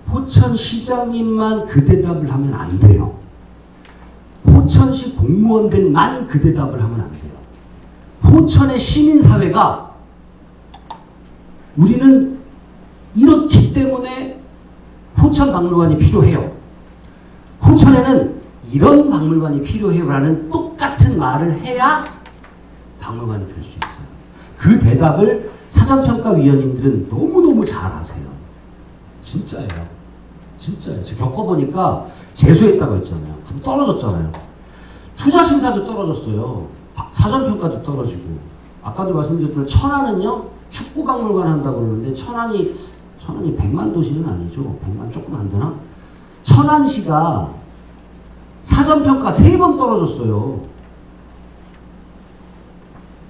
포천시장님만 그 대답을 하면 안 돼요. 포천시 공무원들만 그 대답을 하면 안 돼요. 포천의 시민사회가 우리는 이렇기 때문에 포천박물관이 필요해요. 포천에는 이런 박물관이 필요해요라는 똑같은 말을 해야 박물관이 될 수 있어요. 그 대답을 사전평가위원님들은 너무너무 잘 아세요. 진짜예요. 진짜예요. 제가 겪어보니까 재수했다고 했잖아요. 한번 떨어졌잖아요. 투자심사도 떨어졌어요. 사전평가도 떨어지고. 아까도 말씀드렸지만 천안은요. 축구박물관 한다고 그러는데 천안이 100만 도시는 아니죠. 100만 조금 안 되나? 천안시가 사전평가 3번 떨어졌어요.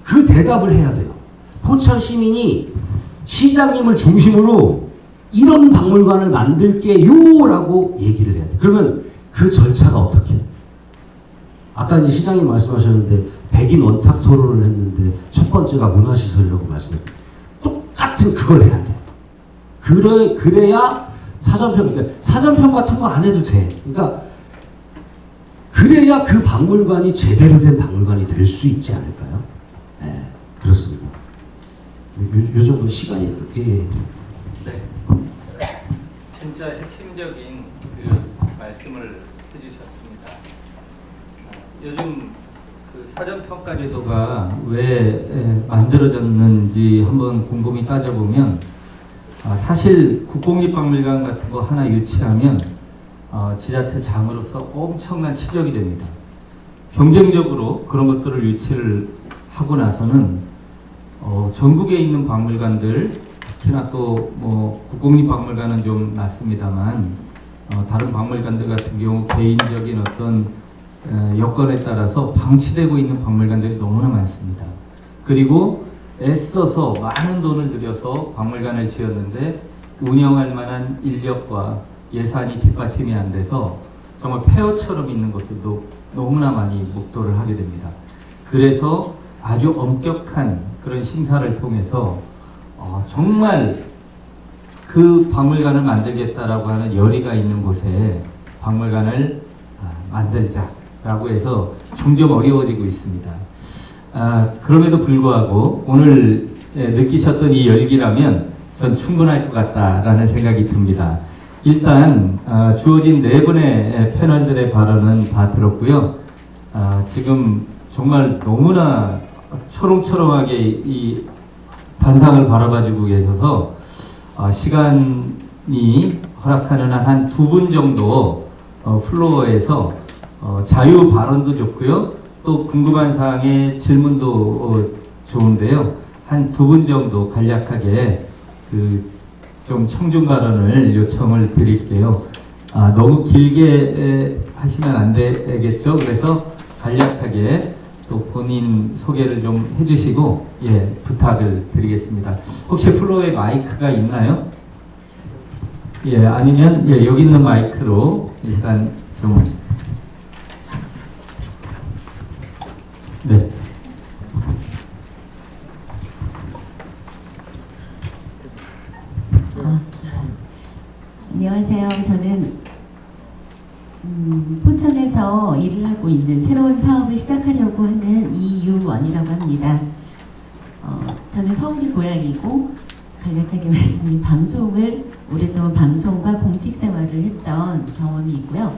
그 대답을 해야 돼요. 포천 시민이 시장님을 중심으로 이런 박물관을 만들게요 라고 얘기를 해야 돼. 그러면 그 절차가 어떻게 해요? 아까 이제 시장님 말씀하셨는데 백인 원탁 토론을 했는데 첫 번째가 문화시설이라고 말씀했어요. 똑같은 그걸 해야 돼요. 그래야 사전평가 통과 안 해도 돼. 그러니까 그래야 그 박물관이 제대로 된 박물관이 될 수 있지 않을까요? 네, 그렇습니다. 요 정도 시간이 어떻게? 네. 진짜 핵심적인 그 말씀을 해주셨습니다. 요즘 그 사전평가 제도가 왜 만들어졌는지 한번 곰곰이 따져보면 사실 국공립박물관 같은 거 하나 유치하면 지자체 장으로서 엄청난 치적이 됩니다. 경쟁적으로 그런 것들을 유치를 하고 나서는 전국에 있는 박물관들 특히나 또 뭐 국공립박물관은 좀 낫습니다만 다른 박물관들 같은 경우 개인적인 어떤 여건에 따라서 방치되고 있는 박물관들이 너무나 많습니다. 그리고 애써서 많은 돈을 들여서 박물관을 지었는데 운영할 만한 인력과 예산이 뒷받침이 안 돼서 정말 폐허처럼 있는 것들도 너무나 많이 목도를 하게 됩니다. 그래서 아주 엄격한 그런 심사를 통해서 정말 그 박물관을 만들겠다라고 하는 열의가 있는 곳에 박물관을 만들자라고 해서 점점 어려워지고 있습니다. 그럼에도 불구하고 오늘 느끼셨던 이 열기라면 전 충분할 것 같다라는 생각이 듭니다. 일단 주어진 4분의 패널들의 발언은 다 들었고요. 지금 정말 너무나 초롱초롱하게 이 단상을 바라봐주고 계셔서 시간이 허락하는 한 2분 정도 플로어에서 자유 발언도 좋고요. 또 궁금한 사항에 질문도 좋은데요. 한 2분 정도 간략하게 좀 청중 발언을 요청을 드릴게요. 너무 길게 하시면 안 되겠죠. 그래서 간략하게 또 본인 소개를 좀 해주시고 부탁을 드리겠습니다. 혹시 플로어에 마이크가 있나요? 아니면 여기 있는 마이크로 일단 좀 네. 안녕하세요. 저는 포천에서 일을 하고 있는 새로운 사업을 시작하려고 하는 이유원이라고 합니다. 저는 서울이 고향이고 간략하게 말씀드린 방송을 오랫동안 방송과 공직 생활을 했던 경험이 있고요.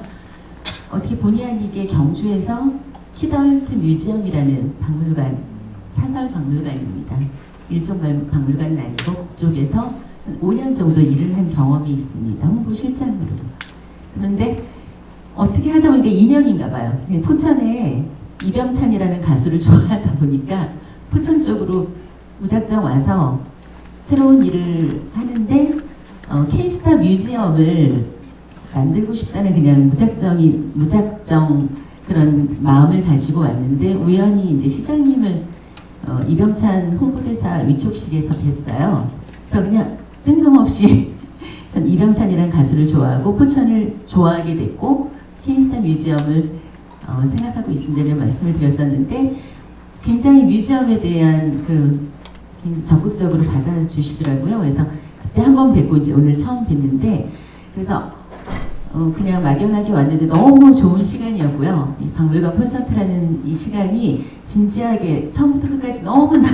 어떻게 본의 아니게 경주에서 키덜트 뮤지엄이라는 박물관, 사설 박물관입니다. 일종 박물관은 아니고 그쪽에서 한 5년 정도 일을 한 경험이 있습니다. 홍보실장으로. 그런데 어떻게 하다 보니까 인연인가 봐요. 포천에 이병찬이라는 가수를 좋아하다 보니까 포천 쪽으로 무작정 와서 새로운 일을 하는데 K스타 뮤지엄을 만들고 싶다는 그냥 무작정 그런 마음을 가지고 왔는데 우연히 이제 시장님을 이병찬 홍보대사 위촉실에서 뵀어요. 그래서 그냥 뜬금없이 전 이병찬이라는 가수를 좋아하고 포천을 좋아하게 됐고 K스타 뮤지엄을 생각하고 있습니다라는 말씀을 드렸었는데 굉장히 뮤지엄에 대한 굉장히 적극적으로 받아주시더라고요. 그래서 그때 한 번 뵙고 이제 오늘 처음 뵀는데 그래서 그냥 막연하게 왔는데 너무 좋은 시간이었고요. 이 박물관 콘서트라는 이 시간이 진지하게 처음부터 끝까지 너무나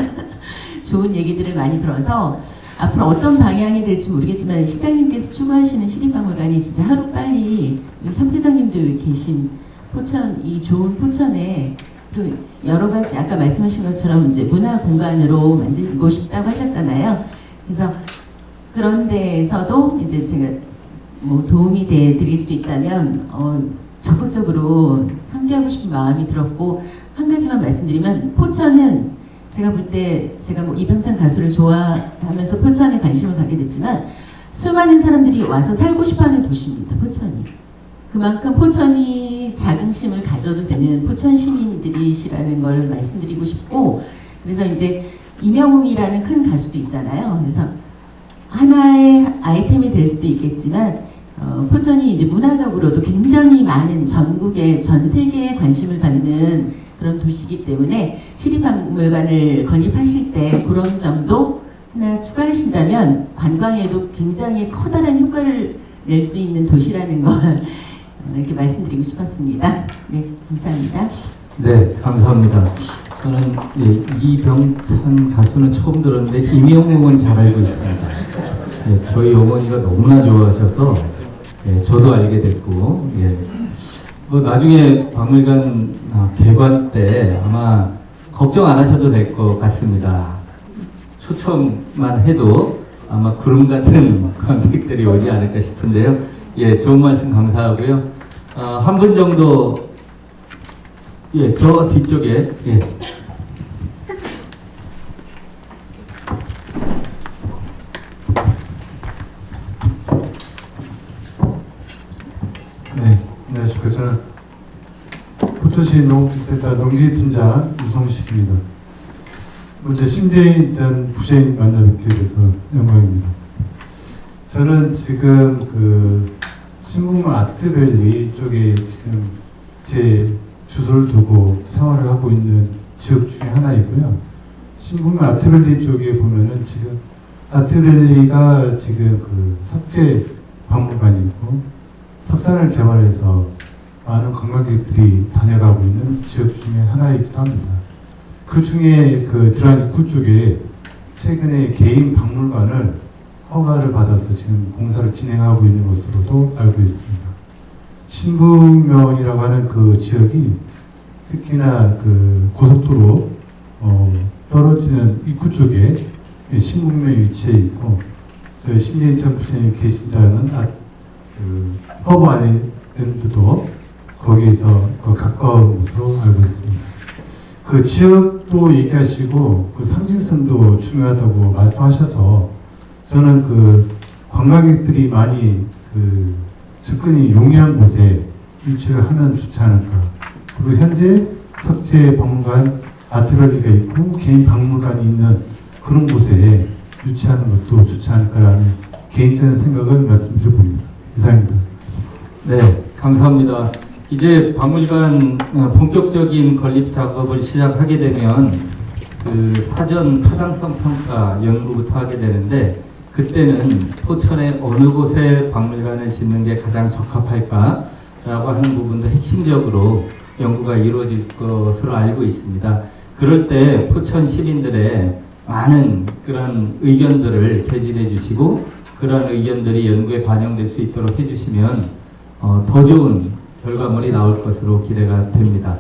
좋은 얘기들을 많이 들어서 앞으로 어떤 방향이 될지 모르겠지만 시장님께서 추구하시는 시립박물관이 진짜 하루빨리 현회장님도 계신 포천, 이 좋은 포천에 또 여러 가지 아까 말씀하신 것처럼 이제 문화 공간으로 만들고 싶다고 하셨잖아요. 그래서 그런 데에서도 이제 제가 뭐 도움이 드릴 수 있다면 적극적으로 함께하고 싶은 마음이 들었고 한 가지만 말씀드리면 포천은 제가 볼 때 제가 뭐 이병찬 가수를 좋아하면서 포천에 관심을 갖게 됐지만 수많은 사람들이 와서 살고 싶어하는 도시입니다. 포천이. 그만큼 포천이 자긍심을 가져도 되는 포천 시민들이시라는 걸 말씀드리고 싶고 그래서 이제 이명웅이라는 큰 가수도 있잖아요. 그래서 하나의 아이템이 될 수도 있겠지만 포천이 이제 문화적으로도 굉장히 많은 전국의 전 세계에 관심을 받는 그런 도시이기 때문에 시립박물관을 건립하실 때 그런 점도 하나 추가하신다면 관광에도 굉장히 커다란 효과를 낼 수 있는 도시라는 걸 이렇게 말씀드리고 싶었습니다. 네, 감사합니다. 네, 감사합니다. 저는 이병찬 가수는 처음 들었는데 이명웅은 잘 알고 있습니다. 네, 저희 어머니가 너무나 좋아하셔서 저도 알게 됐고 나중에 박물관 개관 때 아마 걱정 안 하셔도 될 것 같습니다. 초청만 해도 아마 구름 같은 관객들이 오지 않을까 싶은데요. 좋은 말씀 감사하고요. 한 분 정도 저 뒤쪽에 네, 안녕하십니까. 저는 포천시 농업기술센터 농지팀장 유성식입니다. 먼저 심재인 전 부시장 만나 뵙게 돼서 영광입니다. 저는 지금 신북로 아트밸리 쪽에 지금 제 주소를 두고 생활을 하고 있는 지역 중에 하나이고요. 신북로 아트밸리 쪽에 보면은 지금 아트밸리가 지금 석재 박물관이고 석산을 개발해서 많은 관광객들이 다녀가고 있는 지역 중에 하나이기도 합니다. 그 중에 드란 입구 쪽에 최근에 개인 박물관을 허가를 받아서 지금 공사를 진행하고 있는 것으로도 알고 있습니다. 신북면이라고 하는 그 지역이 특히나 고속도로 떨어지는 입구 쪽에 신북면 위치해 있고 신재인천 부시장님 계신다는 허브 아일랜드도 거기에서 가까운 곳으로 알고 있습니다. 그 지역도 얘기하시고 상징성도 중요하다고 말씀하셔서 저는 관광객들이 많이 접근이 용이한 곳에 유치를 하면 좋지 않을까. 그리고 현재 석재 박물관 아트밸리가 있고 개인 박물관이 있는 그런 곳에 유치하는 것도 좋지 않을까라는 개인적인 생각을 말씀드려 봅니다. 이상입니다. 네, 감사합니다. 이제 박물관 본격적인 건립 작업을 시작하게 되면 사전 타당성 평가 연구부터 하게 되는데 그때는 포천의 어느 곳에 박물관을 짓는 게 가장 적합할까라고 하는 부분도 핵심적으로 연구가 이루어질 것으로 알고 있습니다. 그럴 때 포천 시민들의 많은 그런 의견들을 개진해 주시고 그런 의견들이 연구에 반영될 수 있도록 해주시면 더 좋은 결과물이 나올 것으로 기대가 됩니다.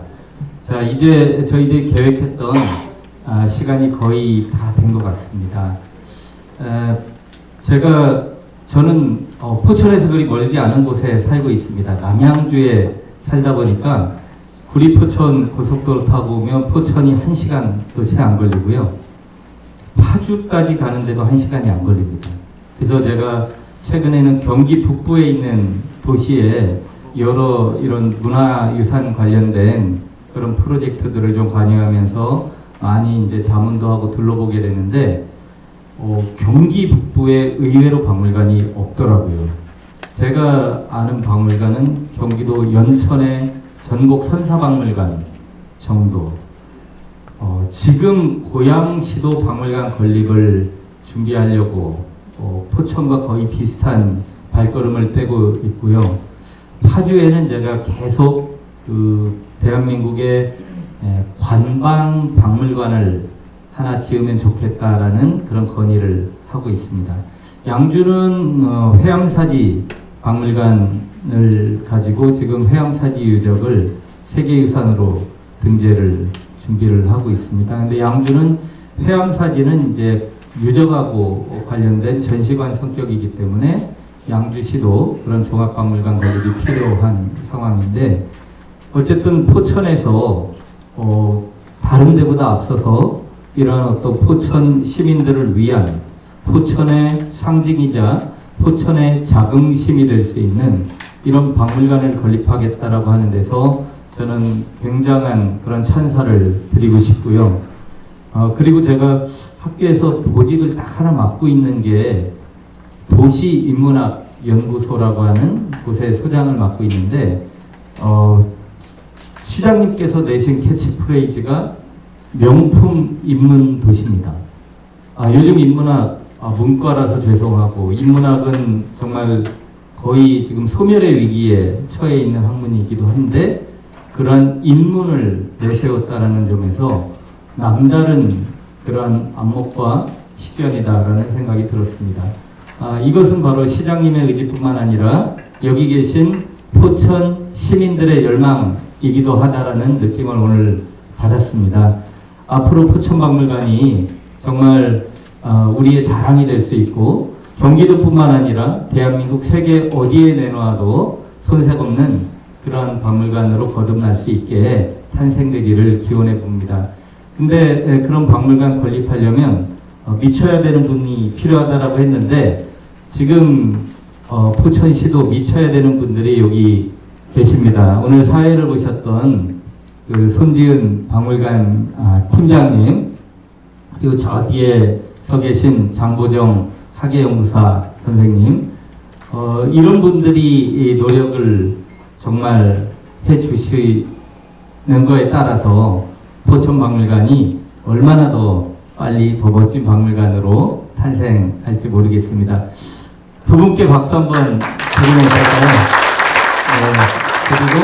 자, 이제 저희들이 계획했던 시간이 거의 다 된 것 같습니다. 저는 포천에서 그리 멀지 않은 곳에 살고 있습니다. 남양주에 살다 보니까 구리포천 고속도로 타고 오면 포천이 1시간도 채 안 걸리고요. 파주까지 가는데도 1시간이 안 걸립니다. 그래서 제가 최근에는 경기 북부에 있는 도시에 여러 이런 문화유산 관련된 그런 프로젝트들을 좀 관여하면서 많이 이제 자문도 하고 둘러보게 되는데 경기 북부에 의외로 박물관이 없더라고요. 제가 아는 박물관은 경기도 연천에 전국 선사박물관 정도. 지금 고양시도 박물관 건립을 준비하려고 포천과 거의 비슷한 발걸음을 떼고 있고요. 파주에는 제가 계속 그 대한민국의 관방 박물관을 하나 지으면 좋겠다라는 그런 건의를 하고 있습니다. 양주는 해양사지 박물관을 가지고 지금 해양사지 유적을 세계유산으로 등재를 준비를 하고 있습니다. 근데 양주는 해양사지는 이제 유적하고 관련된 전시관 성격이기 때문에 양주시도 그런 종합박물관 건립이 필요한 상황인데, 어쨌든 포천에서 다른 데보다 앞서서 이러한 어떤 포천 시민들을 위한 포천의 상징이자 포천의 자긍심이 될 수 있는 이런 박물관을 건립하겠다라고 하는 데서 저는 굉장한 그런 찬사를 드리고 싶고요. 그리고 제가 학교에서 보직을 딱 하나 맡고 있는 게 도시인문학연구소라고 하는 곳의 소장을 맡고 있는데, 시장님께서 내신 캐치프레이즈가 명품 인문 도시입니다. 요즘 인문학 문과라서 죄송하고, 인문학은 정말 거의 지금 소멸의 위기에 처해 있는 학문이기도 한데 그러한 인문을 내세웠다라는 점에서 남다른 그러한 안목과 식견이다라는 생각이 들었습니다. 이것은 바로 시장님의 의지뿐만 아니라 여기 계신 포천 시민들의 열망이기도 하다라는 느낌을 오늘 받았습니다. 앞으로 포천박물관이 정말 우리의 자랑이 될 수 있고, 경기도뿐만 아니라 대한민국 세계 어디에 내놓아도 손색 없는 그러한 박물관으로 거듭날 수 있게 탄생되기를 기원해 봅니다. 근데 그런 박물관 건립하려면 미쳐야 되는 분이 필요하다라고 했는데, 지금 포천시도 미쳐야 되는 분들이 여기 계십니다. 오늘 사회를 보셨던 그 손지은 박물관 팀장님, 그리고 저 뒤에 서 계신 장보정 학예연구사 선생님, 이런 분들이 이 노력을 정말 해 주시는 거에 따라서 포천박물관이 얼마나 더 빨리 더 멋진 박물관으로 탄생할지 모르겠습니다. 두 분께 박수 한번 드리면서 그리고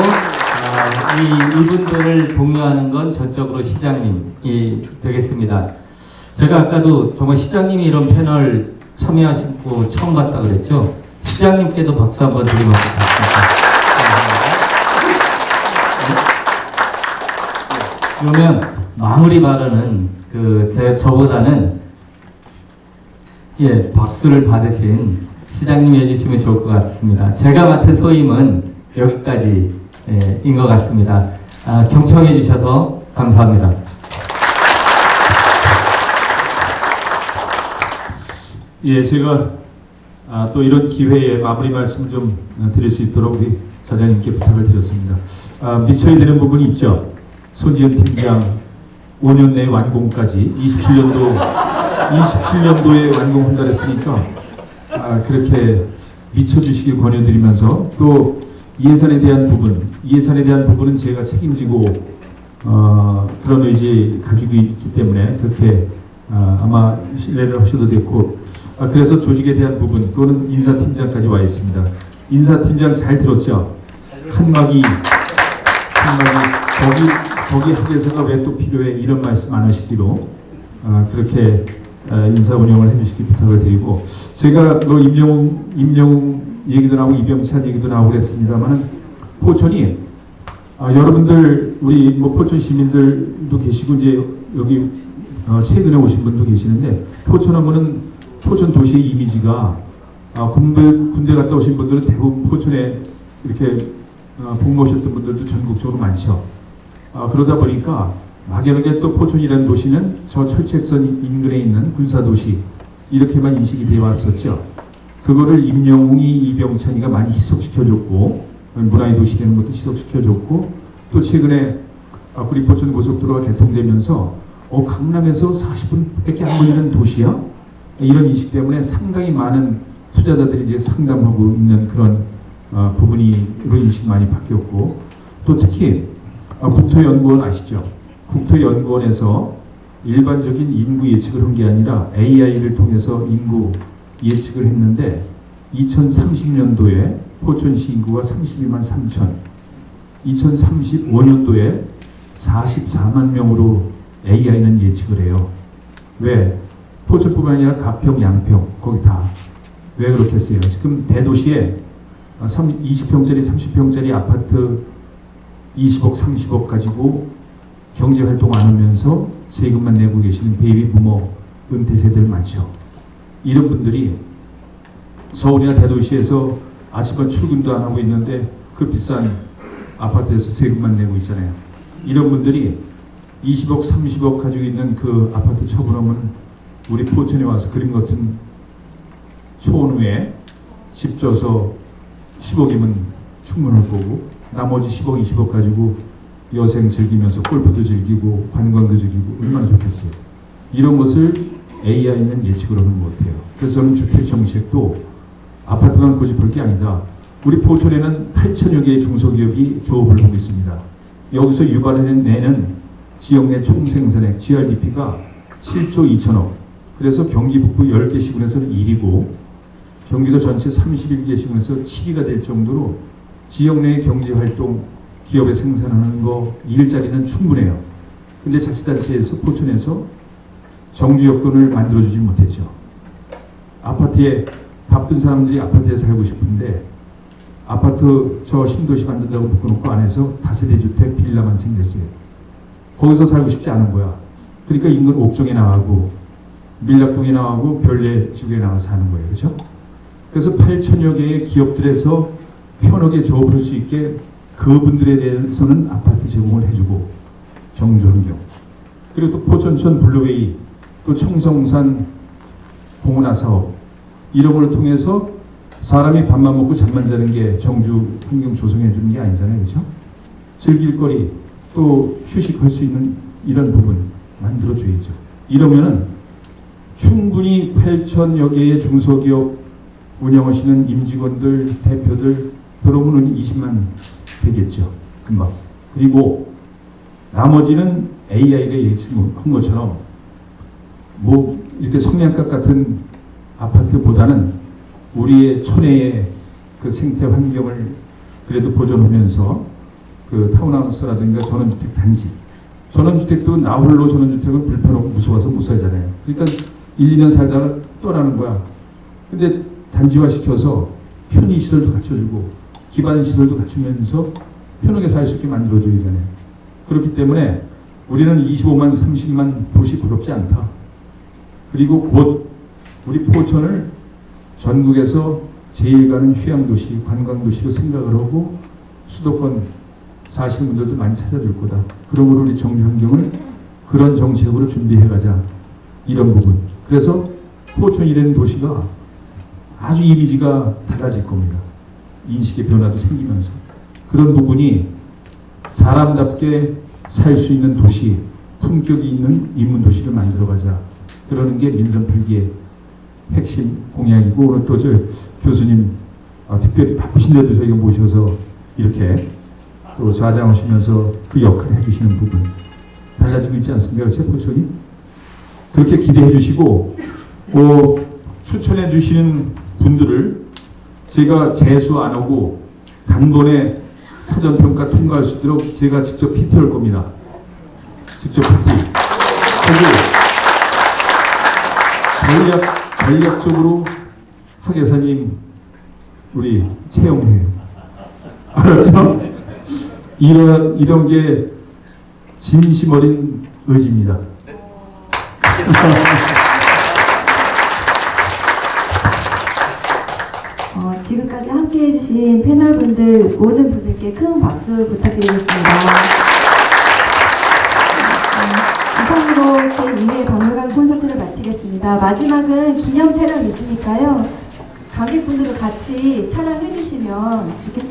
이분들을 독려하는 건 전적으로 시장님이 되겠습니다. 제가 아까도 정말 시장님이 이런 패널 참여하시고 처음 봤다 그랬죠. 시장님께도 박수 한번 드리면 좋겠습니다. 그러면 마무리 발언은 저보다는 박수를 받으신 시장님이 해주시면 좋을 것 같습니다. 제가 맡은 소임은 여기까지인 것 같습니다. 경청해 주셔서 감사합니다. 제가 또 이런 기회에 마무리 말씀을 좀 드릴 수 있도록 우리 자장님께 부탁을 드렸습니다. 미쳐야 되는 부분이 있죠. 손지은 팀장 5년 내 완공까지 27년도에 완공 혼자 했으니까 그렇게 미쳐주시길 권유드리면서, 또 예산에 대한 부분은 제가 책임지고 그런 의지 가지고 있기 때문에 그렇게 아마 신뢰를 하셔도 됐고, 그래서 조직에 대한 부분, 그거는 인사팀장까지 와 있습니다. 인사팀장 잘 들었죠? 칸막이 거기 학예사가 왜 또 필요해, 이런 말씀 안 하시기로 그렇게 인사 운영을 해주시기 부탁을 드리고, 제가 뭐 임영웅 얘기도 나오고 이병찬 얘기도 나오고 그랬습니다만, 포천이 여러분들 우리 뭐 포천 시민들도 계시고 이제 여기 최근에 오신 분도 계시는데, 포천하면은 포천 도시의 이미지가 군대 갔다 오신 분들은 대부분 포천에 이렇게 복무하셨던 분들도 전국적으로 많죠. 그러다 보니까 막연하게 또 포천이라는 도시는 저 철책선 인근에 있는 군사도시 이렇게만 인식이 되어 왔었죠. 그거를 임영웅이 이병찬이가 많이 희석시켜줬고, 문화의 도시 되는 것도 희석시켜줬고, 또 최근에 우리 포천 고속도로가 개통되면서 강남에서 40분밖에 안 걸리는 도시야? 이런 인식 때문에 상당히 많은 투자자들이 이제 상담하고 있는 그런 부분으로 인식이 많이 바뀌었고, 또 특히 국토연구원 아시죠? 국토연구원에서 일반적인 인구 예측을 한 게 아니라 AI를 통해서 인구 예측을 했는데 2030년도에 포천시 인구가 32만 3천, 2035년도에 44만 명으로 AI는 예측을 해요. 왜? 포천뿐만 아니라 가평, 양평 거기 다. 왜 그렇겠어요? 지금 대도시에 20평짜리, 30평짜리 아파트 20억, 30억 가지고 경제활동 안 하면서 세금만 내고 계시는 베이비 부모 은퇴 세대들 많죠. 이런 분들이 서울이나 대도시에서 아침반 출근도 안 하고 있는데 그 비싼 아파트에서 세금만 내고 있잖아요. 이런 분들이 20억, 30억 가지고 있는 그 아파트 처분하면 우리 포천에 와서 그림 같은 초원위에 집 져서 10억이면 충분할 거고 나머지 10억, 20억 가지고 여생 즐기면서 골프도 즐기고 관광도 즐기고 얼마나 좋겠어요. 이런 것을 AI는 예측을 하는 것 같아요. 그래서 저는 주택정책도 아파트만 고집할 게 아니다. 우리 포천에는 8천여 개의 중소기업이 조업을 하고 있습니다. 여기서 유발해내는 지역 내 총생산액 GRDP가 7조 2천억. 그래서 경기 북부 10개 시군에서는 1위고 경기도 전체 31개 시군에서 7위가 될 정도로 지역 내의 경제활동 기업에 생산하는 거 일자리는 충분해요. 근데 자치단체에서 포천에서 정주 여건을 만들어주지 못했죠. 아파트에 바쁜 사람들이 아파트에 살고 싶은데 아파트 저 신도시 만든다고 묶어놓고 안에서 다세대 주택 빌라만 생겼어요. 거기서 살고 싶지 않은 거야. 그러니까 인근 옥정에 나가고 밀락동에 나가고 별내 지구에 나가서 사는 거예요. 그렇죠? 그래서 8천여 개의 기업들에서 편하게 조업할 수 있게 그분들에 대해서는 아파트 제공을 해주고 정주환경 그리고 또 포천천 블루웨이 또 청성산 공원화 사업 이런 걸 통해서 사람이 밥만 먹고 잠만 자는 게 정주 환경 조성해 주는 게 아니잖아요. 그렇죠? 즐길 거리 또 휴식할 수 있는 이런 부분 만들어줘야죠. 이러면은 충분히 8천여 개의 중소기업 운영하시는 임직원들 대표들 들어오면 20만 되겠죠. 금방. 그리고 나머지는 AI가 예측한 것처럼 뭐 이렇게 성냥갑 같은 아파트보다는 우리의 촌의 그 생태 환경을 그래도 보존하면서 그 타운하우스라든가 전원주택 단지 전원주택도 나 홀로 전원주택은 불편하고 무서워서 못 살잖아요. 그러니까 1, 2년 살다가 떠나는 거야. 근데 단지화 시켜서 편의시설도 갖춰주고 기반시설도 갖추면서 편하게 살 수 있게 만들어줘야 되잖아요. 그렇기 때문에 우리는 25만, 30만 도시 부럽지 않다. 그리고 곧 우리 포천을 전국에서 제일 가는 휴양도시, 관광도시로 생각을 하고 수도권 사시는 분들도 많이 찾아줄 거다. 그러므로 우리 정주 환경을 그런 정책으로 준비해가자. 이런 부분. 그래서 포천이라는 도시가 아주 이미지가 달라질 겁니다. 인식의 변화도 생기면서. 그런 부분이 사람답게 살 수 있는 도시, 품격이 있는 인문도시를 만들어가자. 그러는 게 민선필기의 핵심 공약이고 오늘 또 저 교수님 특별히 바쁘신데도 저희가 모셔서 이렇게 또 좌장하시면서 그 역할을 해주시는 부분 달라지고 있지 않습니까? 그렇죠? 포천이? 그렇게 기대해 주시고 추천해 주시는 분들을 제가 재수 안 하고 단번에 사전평가 통과할 수 있도록 제가 직접 PT 할 겁니다. 직접 PT. 그리고 전략적으로 학예사님 우리 채용해요. 알았죠? 이런 게 진심 어린 의지입니다. 지금까지 함께해 주신 패널분들 모든 분들께 큰 박수 부탁드리겠습니다. 이상으로 제2회 박물관 콘서트를 마치겠습니다. 마지막은 기념 촬영 있으니까요. 관객분들도 같이 촬영해 주시면 좋겠습니다.